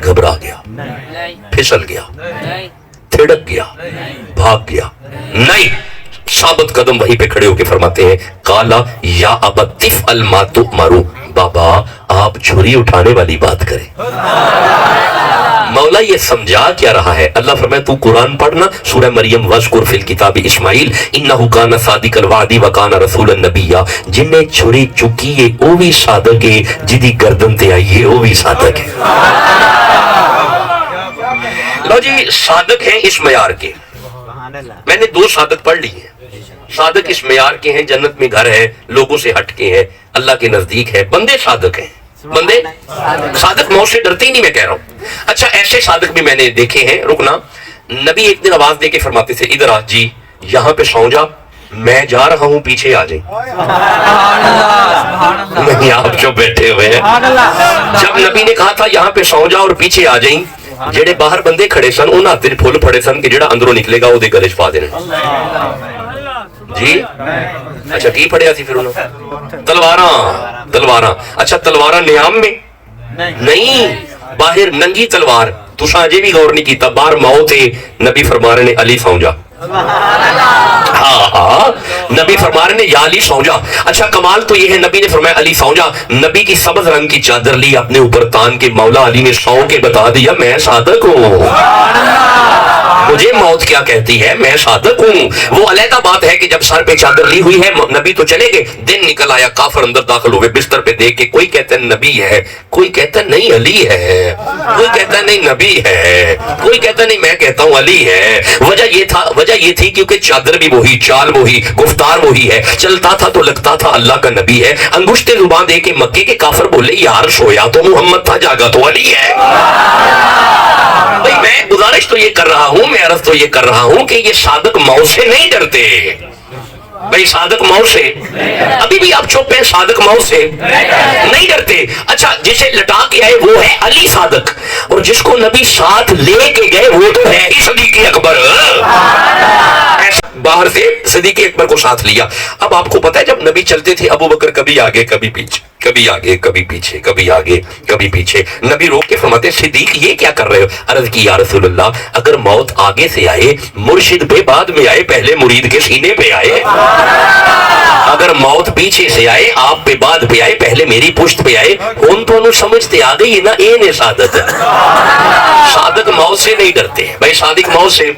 گھبرا گیا, پھسل گیا, تھڑک گیا, بھاگ گیا. نہیں, ثابت قدم وہیں پہ کھڑے ہو کے فرماتے ہیں کالا یا ابت افعل ما تؤمر, بابا آپ چھری اٹھانے والی بات کریں. مولا یہ سمجھا کیا رہا ہے. اللہ فرمائے تو قرآن پڑھنا, سورہ مریم وذکر فی الکتاب اسماعیل انہ کان صادق الوعد وکان رسولا نبیا. جن نے چھری چکی ہے وہ بھی صادق ہے, جدی گردن تے آئی ہے وہ بھی صادق ہے. لو جی صادق ہیں اس معیار کے. میں نے 2 صادق پڑھ لی ہیں. صادق اس معیار کے ہیں, جنت میں گھر ہے, لوگوں سے ہٹ کے ہے, اللہ کے نزدیک ہے. بندے صادق ہیں, بندے صادق موت سے ڈرتے ہی نہیں, میں کہہ رہا ہوں. اچھا ایسے صادق بھی میں نے دیکھے ہیں. رکنا, نبی ایک دن آواز دے کے فرماتے تھے ادھر آ جی, یہاں پہ سو جا, میں جا رہا ہوں پیچھے آ جائیں. نہیں آپ جو بیٹھے ہوئے ہیں. جب نبی نے کہا تھا یہاں پہ سو جا اور پیچھے آ جائیں, جڑے باہر بندے کھڑے سن انہاں ہاتھ وچ پھل پھڑے سن کہ جڑا اندروں نکلے گا اودے گلے وچ پا دینے. جی اچھا کی پڑھیا سی پھر انہوں؟ تلواراں. اچھا تلواراں نیام میں نہیں, باہر ننگی تلوار. تساں اجے بھی غور نہیں کیتا, باہر موت ہے, نبی فرما رہے نے علی سو جا. ہاں نبی فرما رہے نے یا علی سو جا. اچھا کمال تو یہ ہے نبی نے فرمایا علی سو جا. نبی کی سبز رنگ کی چادر لی اپنے اوپر تان کے, مولا علی نے سو کے بتا دیا میں صادق ہوں, مجھے موت کیا کہتی ہے, میں صادق ہوں. وہ علیحدہ بات ہے کہ جب سر پہ چادر لی ہوئی ہے نبی تو چلے گئے, دن نکل آیا, کافر اندر داخل ہوئے, بستر پہ دیکھ کے کوئی کہتا ہے نبی ہے, کوئی کہتا ہے نہیں علی ہے, کوئی کہتا ہے نہیں نبی ہے, کوئی کہتا ہے نہیں میں کہتا ہوں علی ہے. وجہ یہ تھی کیونکہ چادر بھی وہی, چال وہی, گفتار وہی ہے. چلتا تھا تو لگتا تھا اللہ کا نبی ہے. انگشت زبان دے کے مکے کے کافر بولے یار سویا تو محمد تھا, جاگا تو علی ہے. بھئی میں گزارش تو یہ کر رہا ہوں, میں عرض تو یہ کر رہا ہوں کہ یہ صادق موت سے نہیں ڈرتے. بھئی صادق موت سے, ابھی بھی آپ چپ ہیں, صادق موت سے نہیں ڈرتے. اچھا جسے لٹا کے آئے وہ ہے علی صادق, اور جس کو نبی ساتھ لے کے گئے وہ تو ہے ہی صدیق اکبر. باہر سے صدیق اکبر کو ساتھ لیا. اب آپ کو پتا ہے جب نبی چلتے تھے ابو بکر کبھی آگے کبھی پیچھے, کبھی آگے کبھی پیچھے, کبھی آگے کبھی پیچھے. نبی روک کے فرماتے صدیق یہ کیا کر رہے ہو؟ عرض کی یا رسول اللہ اگر موت آگے سے آئے مرشد پہ بعد میں آئے, پہلے مرید کے سینے پہ آئے. اگر موت پیچھے سے آئے آپ پہ بعد پہ آئے, پہلے میری پشت پہ آئے, ان تو سمجھتے آ گئی نا اے نے صادق. صادق موت سے نہیں ڈرتے. بھائی صادق موت سے,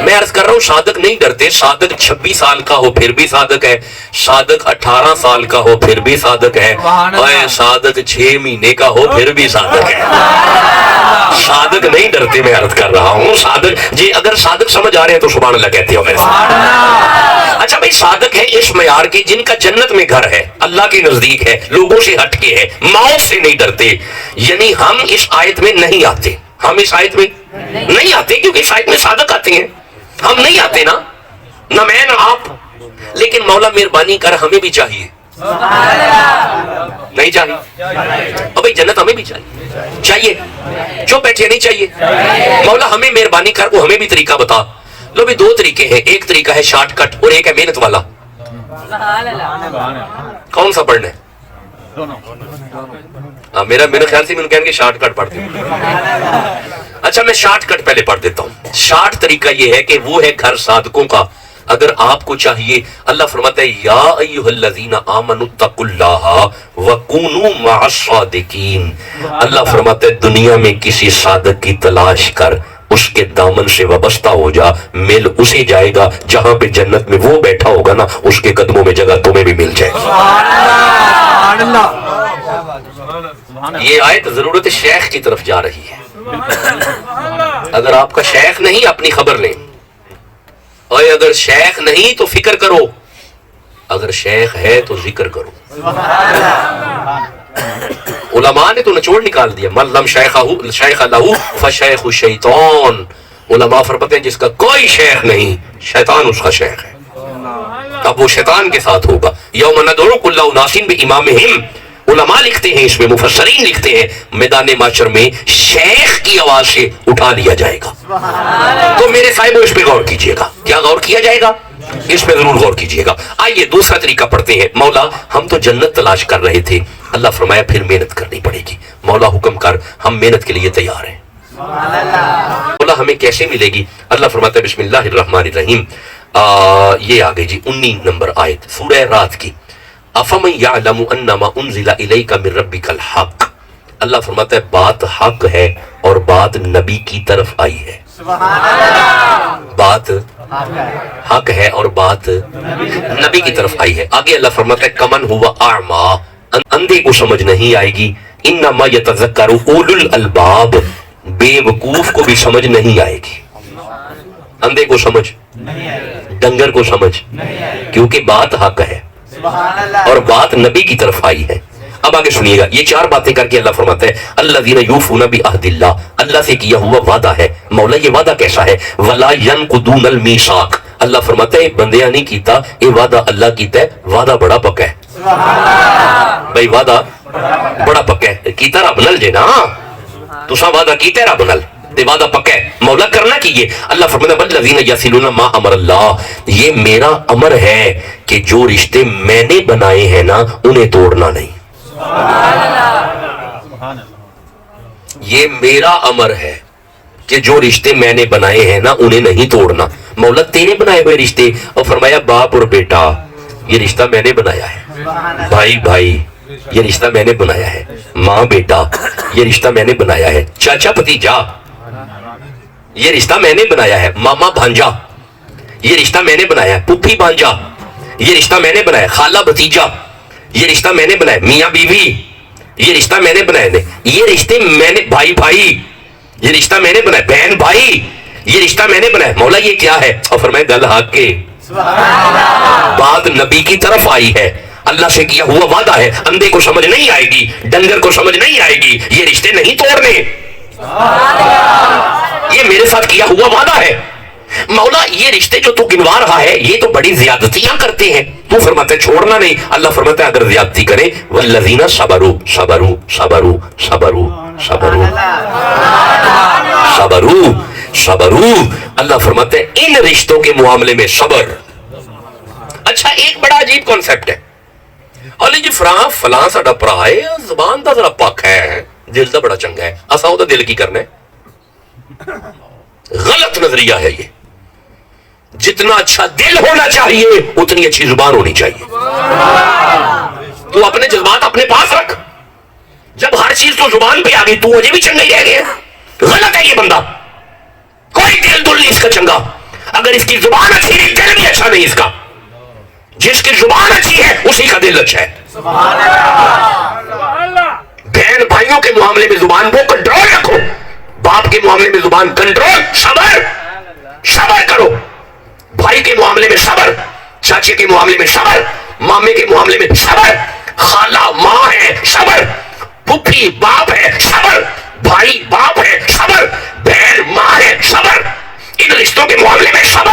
میں عرض کر رہا ہوں صادق نہیں ڈرتے. صادق 26 سال کا ہو پھر بھی صادق ہے, صادق 18 سال کا ہو پھر بھی صادق ہے, اور صادق 6 مہینے کا ہو پھر بھی صادق ہے. صادق نہیں ڈرتے, میں عرض کر رہا ہوں. صادق جی اگر صادق سمجھ آ رہے ہیں تو سبحان اللہ کہتے ہو میرے ساتھ. اچھا بھائی صادق ہے اس معیار کے جن کا جنت میں گھر ہے, اللہ کے نزدیک ہے, لوگوں سے ہٹ کے ہے, موت سے نہیں ڈرتے. یعنی ہم اس آیت میں نہیں آتے, ہم اس آیت میں نہیں آتے کیونکہ اس آیت میں صادق آتے ہیں. ہم نہیں آتے نا میں نہ آپ, لیکن مولا مہربانی کر ہمیں بھی چاہیے. نہیں چاہیے اور بھائی جنت ہمیں بھی چاہیے جو بیٹھے نہیں چاہیے. مولا ہمیں مہربانی کر, وہ ہمیں بھی طریقہ بتا. لو بھی 2 طریقے ہیں, ایک طریقہ ہے شارٹ کٹ اور ایک ہے محنت والا. کون سا پڑھنا ہے؟ میرا خیال سے میں کہیں گے شارٹ کٹ پڑھتے ہیں. اچھا میں شارٹ کٹ پہلے پڑھ دیتا ہوں. شارٹ طریقہ یہ ہے کہ وہ ہے گھر صادقوں کا. اگر آپ کو چاہیے, اللہ فرماتا ہے یا ایھا الذین آمنوا اتقوا اللہ وکونوا مع الصادقین. اللہ فرماتا ہے دنیا میں کسی صادق کی تلاش کر, اس کے دامن سے وابستہ ہو جا, مل اسے جائے گا جہاں پہ جنت میں وہ بیٹھا ہوگا نا, اس کے قدموں میں جگہ تمہیں بھی مل جائے گی. یہ آیت ضرورت شیخ کی طرف جا رہی ہے. اگر آپ کا شیخ نہیں اپنی خبر لیں, اور اگر شیخ نہیں تو فکر کرو, اگر شیخ ہے تو ذکر کرو. علماء نے تو نچوڑ نکال دیا, من لم شیخ لہو فشیخ الشیطان. علماء فرماتے ہیں جس کا کوئی شیخ نہیں, شیطان اس کا شیخ ہے. اب وہ شیطان کے ساتھ ہوگا. یوم ندعو کل اناس بامامہم. علماء لکھتے ہیں, اس میں مفسرین لکھتے ہیں, میدان معاشر میں شیخ کی آواز سے اٹھا لیا جائے گا. تو میرے صاحب اس پہ غور کیجئے گا. کیا غور کیا جائے گا؟ اس پہ ضرور غور کیجئے گا. آئیے دوسرا طریقہ پڑھتے ہیں. مولا ہم تو جنت تلاش کر رہے تھے, اللہ فرمایا پھر محنت کرنی پڑے گی. مولا حکم کر, ہم محنت کے لیے تیار ہیں. مولا ہمیں کیسے ملے گی؟ اللہ فرماتا ہے بسم اللہ الرحمن الرحیم. یہ آگے جی 19 نمبر آیت سورہ رات کی. افمن یعلم انما انزل الیک من ربک الحق. اللہ فرماتا ہے بات حق ہے اور بات نبی کی طرف آئی ہے. بات حق ہے اور بات نبی کی طرف آئی ہے. آگے اللہ فرماتا ہے کمن ہوا اعما. اندھے کو سمجھ نہیں آئے گی. انما یتذکر اولو الالباب. بے وقوف کو بھی سمجھ نہیں آئے گی. اندھے کو سمجھ, ڈنگر کو سمجھ, کیونکہ بات حق ہے اور بات نبی کی طرف آئی ہے. اب آگے سنیے گا, یہ 4 باتیں کر کے اللہ فرماتا ہے الذین یوفون بعہد اللہ. اللہ سے کیا ہوا وعدہ ہے. مولا یہ وعدہ کیسا ہے؟ ولا ینقضون المیثاق. اللہ فرماتا ہے بندیاں نہیں کیتا, یہ وعدہ اللہ کیتا ہے. وعدہ بڑا پکا ہے بھائی, وعدہ بڑا پکا ہے. کیتا رب نل جے نا, تساں وعدہ کیتا ہے رب نل تے وعدہ پکا ہے. مولا کرنا کیے. اللہ فرماتا ہے والذین یصلون ما امر اللہ. یہ میرا امر ہے کہ جو رشتے میں نے بنائے ہیں نا انہیں توڑنا نہیں. یہ میرا امر ہے کہ جو رشتے میں نے بنائے ہیں نا انہیں نہیں توڑنا. مولا تیرے بنائے ہوئے رشتے, اور فرمایا باپ اور بیٹا یہ رشتہ میں نے بنایا ہے. بھائی بھائی یہ رشتہ میں نے بنایا ہے. ماں بیٹا یہ رشتہ میں نے بنایا ہے. چاچا بھتیجا یہ رشتہ میں نے بنایا ہے. ماما بھانجا یہ رشتہ میں نے بنایا ہے. پھوپھی بھانجا یہ رشتہ میں نے بنایا. خالہ بھتیجا یہ رشتہ میں نے بنایا. میاں بیوی یہ رشتہ میں نے بنایا. یہ رشتے میں نے, بھائی بھائی یہ رشتہ میں نے بنایا. بہن بھائی یہ رشتہ میں نے بنایا. مولا یہ کیا ہے؟ اور فرمایا گل حق کے, بات نبی کی طرف آئی ہے. اللہ سے کیا ہوا وعدہ ہے. اندھے کو سمجھ نہیں آئے گی, ڈنگر کو سمجھ نہیں آئے گی. یہ رشتے نہیں توڑنے, یہ میرے ساتھ کیا ہوا وعدہ ہے. مولا یہ رشتے جو تو گنوا رہا ہے یہ تو بڑی زیادتیاں کرتے ہیں, تو فرماتا ہے چھوڑنا نہیں. اللہ فرماتا ہے اگر زیادتی کرے والذین صبروا صبروا صبروا صبروا صبروا صبروا صبروا. اللہ فرماتا ہے ان رشتوں کے معاملے میں صبر. اچھا ایک بڑا عجیب کانسیپٹ ہے. علی جی فلاں ساڈا بھرا ہے, زبان دا ذرا پک ہے, دل دا بڑا چنگا ہے, اساں او دا دل کی کرنا ہے. غلط نظریہ ہے یہ. جتنا اچھا دل ہونا چاہیے اتنی اچھی زبان ہونی چاہیے. تو اپنے جذبات اپنے پاس رکھ. جب ہر چیز تو زبان پہ آ گئی تو مجھے بھی چنگا ہی رہ گیا. غلط ہے یہ بندہ. کوئی دل نہیں اس کا چنگا. اگر اس کی زبان اچھی نہیں دل بھی اچھا نہیں اس کا. جس کی زبان اچھی ہے اسی کا دل اچھا ہے. بہن بھائیوں کے معاملے میں زبان کو کنٹرول رکھو. باپ کے معاملے میں زبان کنٹرول. صبر صبر کرو. بھائی کے معاملے میں صبر, چاچے کے معاملے میں صبر, مامے کے معاملے میں صبر, خالہ ماں ہے صبر, پھوپھی باپ ہے صبر, بھائی باپ ہے صبر, بہن ماں ہے صبر. ان رشتوں کے معاملے میں صبر.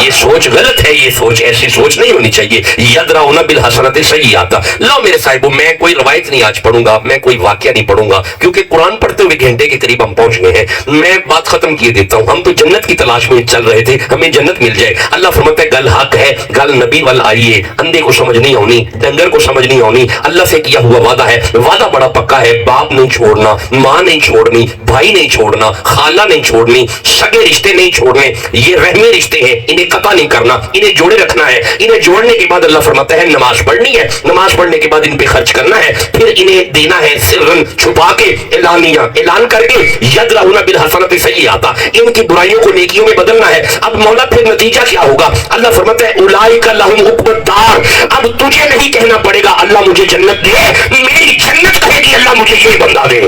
یہ سوچ غلط ہے، یہ سوچ ایسی سوچ نہیں ہونی چاہیے. یدرؤون بالحسنۃ السیئۃ. لاؤ میرے صاحبوں، میں کوئی روایت نہیں آج پڑھوں گا، میں کوئی واقعہ نہیں پڑھوں گا، کیونکہ قرآن پڑھتے ہوئے گھنٹے کے قریب ہم پہنچ گئے ہیں. میں بات ختم کیے دیتا ہوں. ہم تو جنت کی تلاش میں چل رہے تھے، ہمیں جنت مل جائے. اللہ فرماتا ہے گل حق ہے، گل نبی وال آئیے. اندھے کو سمجھ نہیں ہونی، ڈنگر کو سمجھ نہیں ہونی. اللہ سے کیا ہوا وعدہ ہے، وعدہ بڑا پکا ہے. باپ نہیں چھوڑنا، ماں نہیں چھوڑنی، بھائی نہیں چھوڑنا، خالہ نہیں چھوڑنی، سگے رشتے نہیں چھوڑنے. یہ رحمی رشتے ہیں، انہیں قطع نہیں کرنا، انہیں جوڑے رکھنا ہے. انہیں جوڑنے کے بعد اللہ فرماتا ہے نماز پڑھنی ہے، نماز پڑھنے کے بعد ان پہ خرچ کرنا ہے، پھر انہیں دینا ہے سرن، چھپا کے، اعلانیہ، اعلان کر کے. یدرؤون بالحسنۃ السیئۃ. ان کی برائیوں کو نیکیوں میں بدلنا ہے. اب مولا پھر نتیجہ کیا ہوگا؟ اللہ فرماتا ہے اولئک لہم عقبی الدار. اب تجھے نہیں کہنا پڑے گا اللہ مجھے جنت دے، میری جنت کہے گی اللہ مجھے یہ بندہ دے.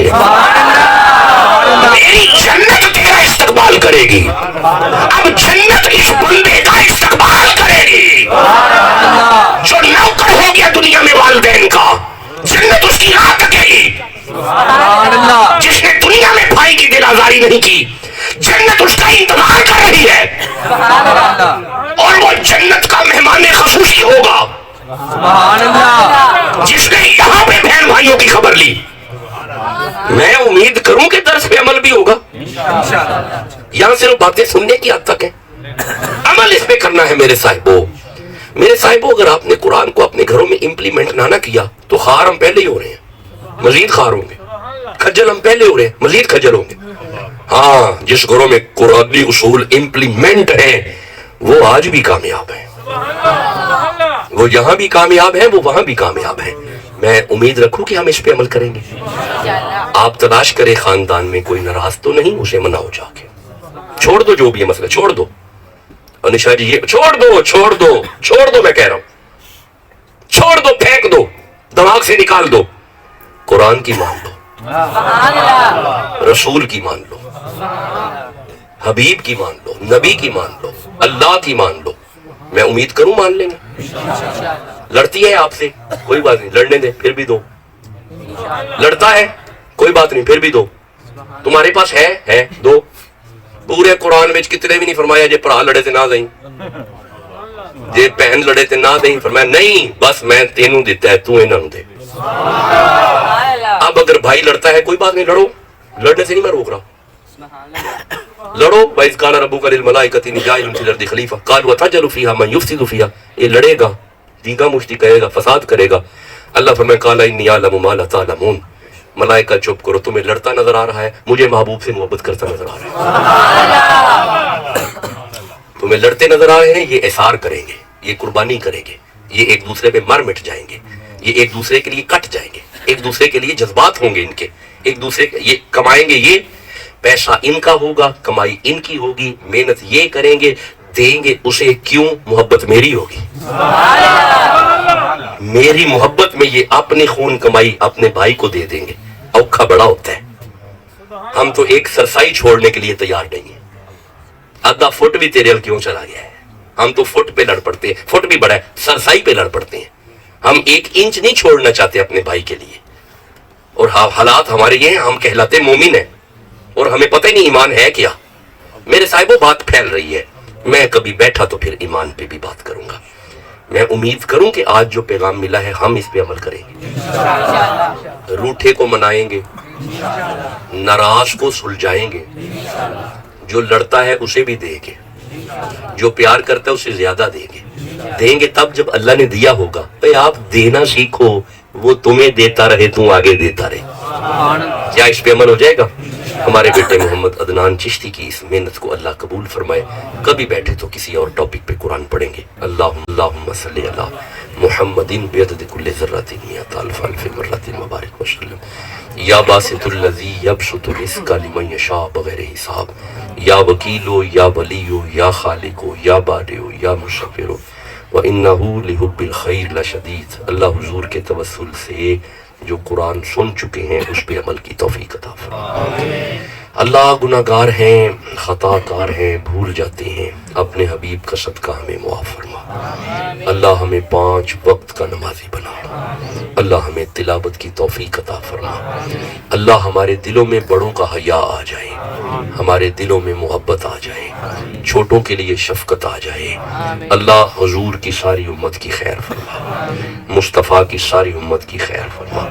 میری جنت تیرا استقبال کرے گی. اب جنت اس بندے کا استقبال کرے گی. جو نوکر ہو گیا دنیا میں والدین کا، جنت اس کی راہ تکے گی. جس نے دنیا میں بھائی کی دل آزاری نہیں کی، جنت اس کا انتظار کر رہی ہے، اور وہ جنت کا مہمان خصوصی ہوگا. جس نے یہاں پہ بہن بھائیوں کی خبر لی، میں امید کروں کہ درس پہ عمل بھی ہوگا. یہاں صرف باتیں سننے کی حد تک ہے، عمل اس پہ کرنا ہے. میرے صاحبوں، میرے صاحبوں، اگر آپ نے قرآن کو اپنے گھروں میں امپلیمنٹ نہ کیا تو خار ہم پہلے ہی ہو رہے ہیں، مزید خار ہوں گے. کھجل ہم پہلے ہو رہے ہیں، مزید کھجل ہوں گے. ہاں، جس گھروں میں قرآنی اصول امپلیمنٹ ہیں وہ آج بھی کامیاب ہیں، وہ یہاں بھی کامیاب ہیں، وہ وہاں بھی کامیاب ہیں. میں امید رکھوں کہ ہم اس پہ عمل کریں گے. آپ تلاش کریں خاندان میں کوئی ناراض تو نہیں، اسے مناؤ جا کے. چھوڑ دو جو بھی ہے مسئلہ، چھوڑ دو. انشا جی یہ چھوڑ دو، چھوڑ دو، چھوڑ دو، میں کہہ رہا ہوں چھوڑ دو، پھینک دو، دماغ سے نکال دو. قرآن کی مان لو، رسول کی مان لو، حبیب کی مان لو، نبی کی مان لو، اللہ کی مان لو. میں امید کروں مان لیں گے. لڑتی ہے آپ سے، کوئی بات نہیں، لڑنے دیں، پھر بھی دو. لڑتا ہے، کوئی بات نہیں، پھر بھی دو. تمہارے پاس ہے دو. پورے قرآن میں کتنے بھی نہیں فرمایا جے پرا لڑے تے نہ دیں، جے بہن لڑے تے نہ دیں. فرمایا نہیں، بس میں تینوں دیتا ہے، تو انہوں دے. اب اگر بھائی لڑتا ہے، کوئی بات نہیں، لڑو، لڑنے سے نہیں میں روک رہا. لڑو. وَإِذْ قَالَ رَبُّكَ لِلْمَلَائِكَةِ إِنِّي جَاعِلٌ فِي الْأَرْضِ خَلِيفَةً قَالُوا أَتَجْعَلُ فِيهَا مَن يُفْسِدُ فِيهَا. یہ لڑے گا، دیگا مشتی کرے گا، فساد کرے گا. اللہ فرمائے قَالَ إِنِّي أَعْلَمُ مَا لَا تَعْلَمُونَ. ملائکہ چپ کرو، تمہیں لڑتا نظر آ رہا ہے، مجھے محبوب سے محبت کرتا نظر آ رہا ہے. تمہیں لڑتے نظر آ رہے ہیں، یہ اثار کریں گے، یہ قربانی کریں گے، یہ ایک دوسرے پہ مر مٹ جائیں گے، یہ ایک دوسرے کے لیے کٹ جائیں گے، ایک دوسرے کے لیے جذبات ہوں گے ان کے، ایک دوسرے یہ کمائیں گے، یہ پیسہ ان کا ہوگا، کمائی ان کی ہوگی، محنت یہ کریں گے، دیں گے اسے. کیوں؟ محبت میری ہوگی. میری محبت میں یہ اپنے خون کمائی اپنے بھائی کو دے دیں گے. اوکھا بڑا ہوتا ہے. ہم تو ایک سرسائی چھوڑنے کے لیے تیار نہیں ہیں. آدھا فٹ بھی تیرے کیوں چلا گیا ہے؟ ہم تو فٹ پہ لڑ پڑتے ہیں، فٹ بھی بڑا ہے، سرسائی پہ لڑ پڑتے ہیں. ہم 1 انچ نہیں چھوڑنا چاہتے اپنے بھائی کے لیے. اور حالات ہمارے یہ ہیں، ہم کہلاتے مومن ہیں اور ہمیں پتہ ہی نہیں ایمان ہے کیا. میرے صاحبوں، بات پھیل رہی ہے. میں کبھی بیٹھا تو پھر ایمان پہ بھی بات کروں گا. میں امید کروں کہ آج جو پیغام ملا ہے ہم اس پہ عمل کریں گے. روٹھے کو منائیں گے، ناراض کو سلجھائیں گے، جو لڑتا ہے اسے بھی دیں گے، جو پیار کرتا ہے اسے زیادہ دیں گے تب جب اللہ نے دیا ہوگا. بھئی آپ دینا سیکھو، وہ تمہیں دیتا رہے، تم آگے دیتا رہے. کیا اس پہ عمل ہو جائے گا؟ ہمارے بیٹے محمد عدنان چشتی کی اس محنت کو اللہ قبول فرمائے. کبھی بیٹھے تو کسی اور ٹاپک پہ قرآن پڑھیں گے. اللہم صلی علی محمد بعدد کل ذرۃ مئۃ الف الف مرۃ مبارک وسلم. یا باسط الذی یبسط الرزق لمن یشاء بغیر حساب. یا وکیلو، یا ولیو، یا خالقو، یا بارئو، یا مصور، وَإِنَّهُ لِحُبِّ الْخَيْرِ لَشَدِيدٌ. اللہ حضور کے توسل سے جو قرآن سن چکے ہیں اس پہ عمل کی توفیق عطا فرما. اللہ گناہگار ہیں، خطا کار ہیں، بھول جاتے ہیں، اپنے حبیب کا صدقہ ہمیں معاف فرما. اللہ ہمیں 5 وقت کا نمازی بنا. اللہ ہمیں تلاوت کی توفیق عطا فرما. اللہ ہمارے دلوں میں بڑوں کا حیا آ جائے، ہمارے دلوں میں محبت آ جائے. چھوٹوں کے لیے شفقت آ جائے. اللہ حضور کی ساری امت کی خیر فرما, مصطفیٰ کی ساری امت کی خیر فرما.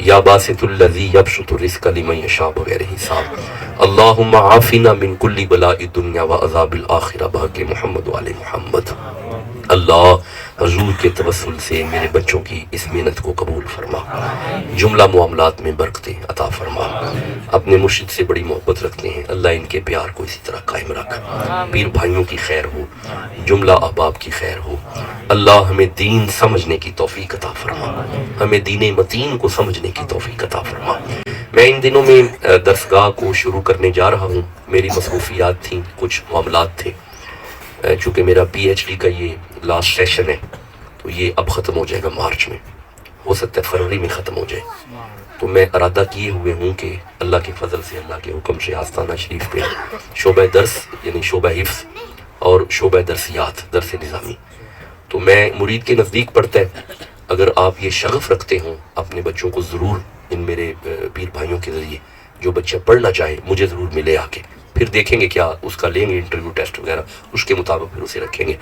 یا باسط الذی یبسط الرزق لمن یشاء بغیر حساب. اللہم عافنا من کل بلاء الدنیا و عذاب الآخرہ بحق محمد و آل محمد. اللہ حضور کے توسل سے میرے بچوں کی اس محنت کو قبول فرما, جملہ معاملات میں برکتیں عطا فرما. اپنے مرشد سے بڑی محبت رکھتے ہیں, اللہ ان کے پیار کو اسی طرح قائم رکھ. پیر بھائیوں کی خیر ہو, جملہ احباب کی خیر ہو. اللہ ہمیں دین سمجھنے کی توفیق عطا فرما, ہمیں دین متین کو سمجھنے کی توفیق عطا فرما. میں ان دنوں میں درسگاہ کو شروع کرنے جا رہا ہوں, میری مصروفیات تھیں, کچھ معاملات تھے. چونکہ میرا پی ایچ ڈی کا یہ لاسٹ سیشن ہے تو یہ اب ختم ہو جائے گا مارچ میں, ہو سکتا ہے فروری میں ختم ہو جائے. تو میں ارادہ کیے ہوئے ہوں کہ اللہ کے فضل سے, اللہ کے حکم سے آستانہ شریف پہ شعبہ درس یعنی شعبہ حفظ اور شعبہ درسیات, درس نظامی, تو میں مرید کے نزدیک پڑھتا ہے. اگر آپ یہ شغف رکھتے ہوں اپنے بچوں کو ضرور ان میرے پیر بھائیوں کے ذریعے, جو بچہ پڑھنا چاہے مجھے ضرور ملے آ کے, پھر دیکھیں گے کیا اس کا لیں گے انٹرویو ٹیسٹ وغیرہ, اس کے مطابق پھر اسے رکھیں گے.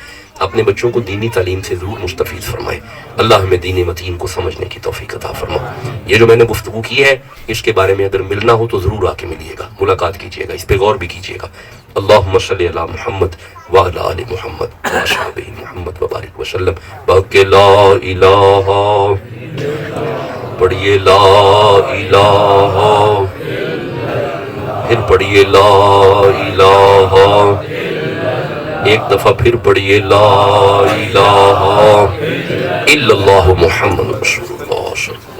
اپنے بچوں کو دینی تعلیم سے ضرور مستفید فرمائیں. اللہ ہمیں دین متین کو سمجھنے کی توفیق عطا فرما. یہ جو میں نے گفتگو کی ہے اس کے بارے میں اگر ملنا ہو تو ضرور آ کے ملیے گا, ملاقات کیجیے گا, اس پہ غور بھی کیجیے گا. اللہم صلی علی محمد وعلی آل محمد واصحابہ محمد وبارک وسلم. بحق لا الہ, پڑھیے لا الہ, پھر پڑھیے لا الہ, ایک دفعہ پھر پڑھیے لا الہ الا اللہ محمد رسول اللہ صلی اللہ علیہ وسلم.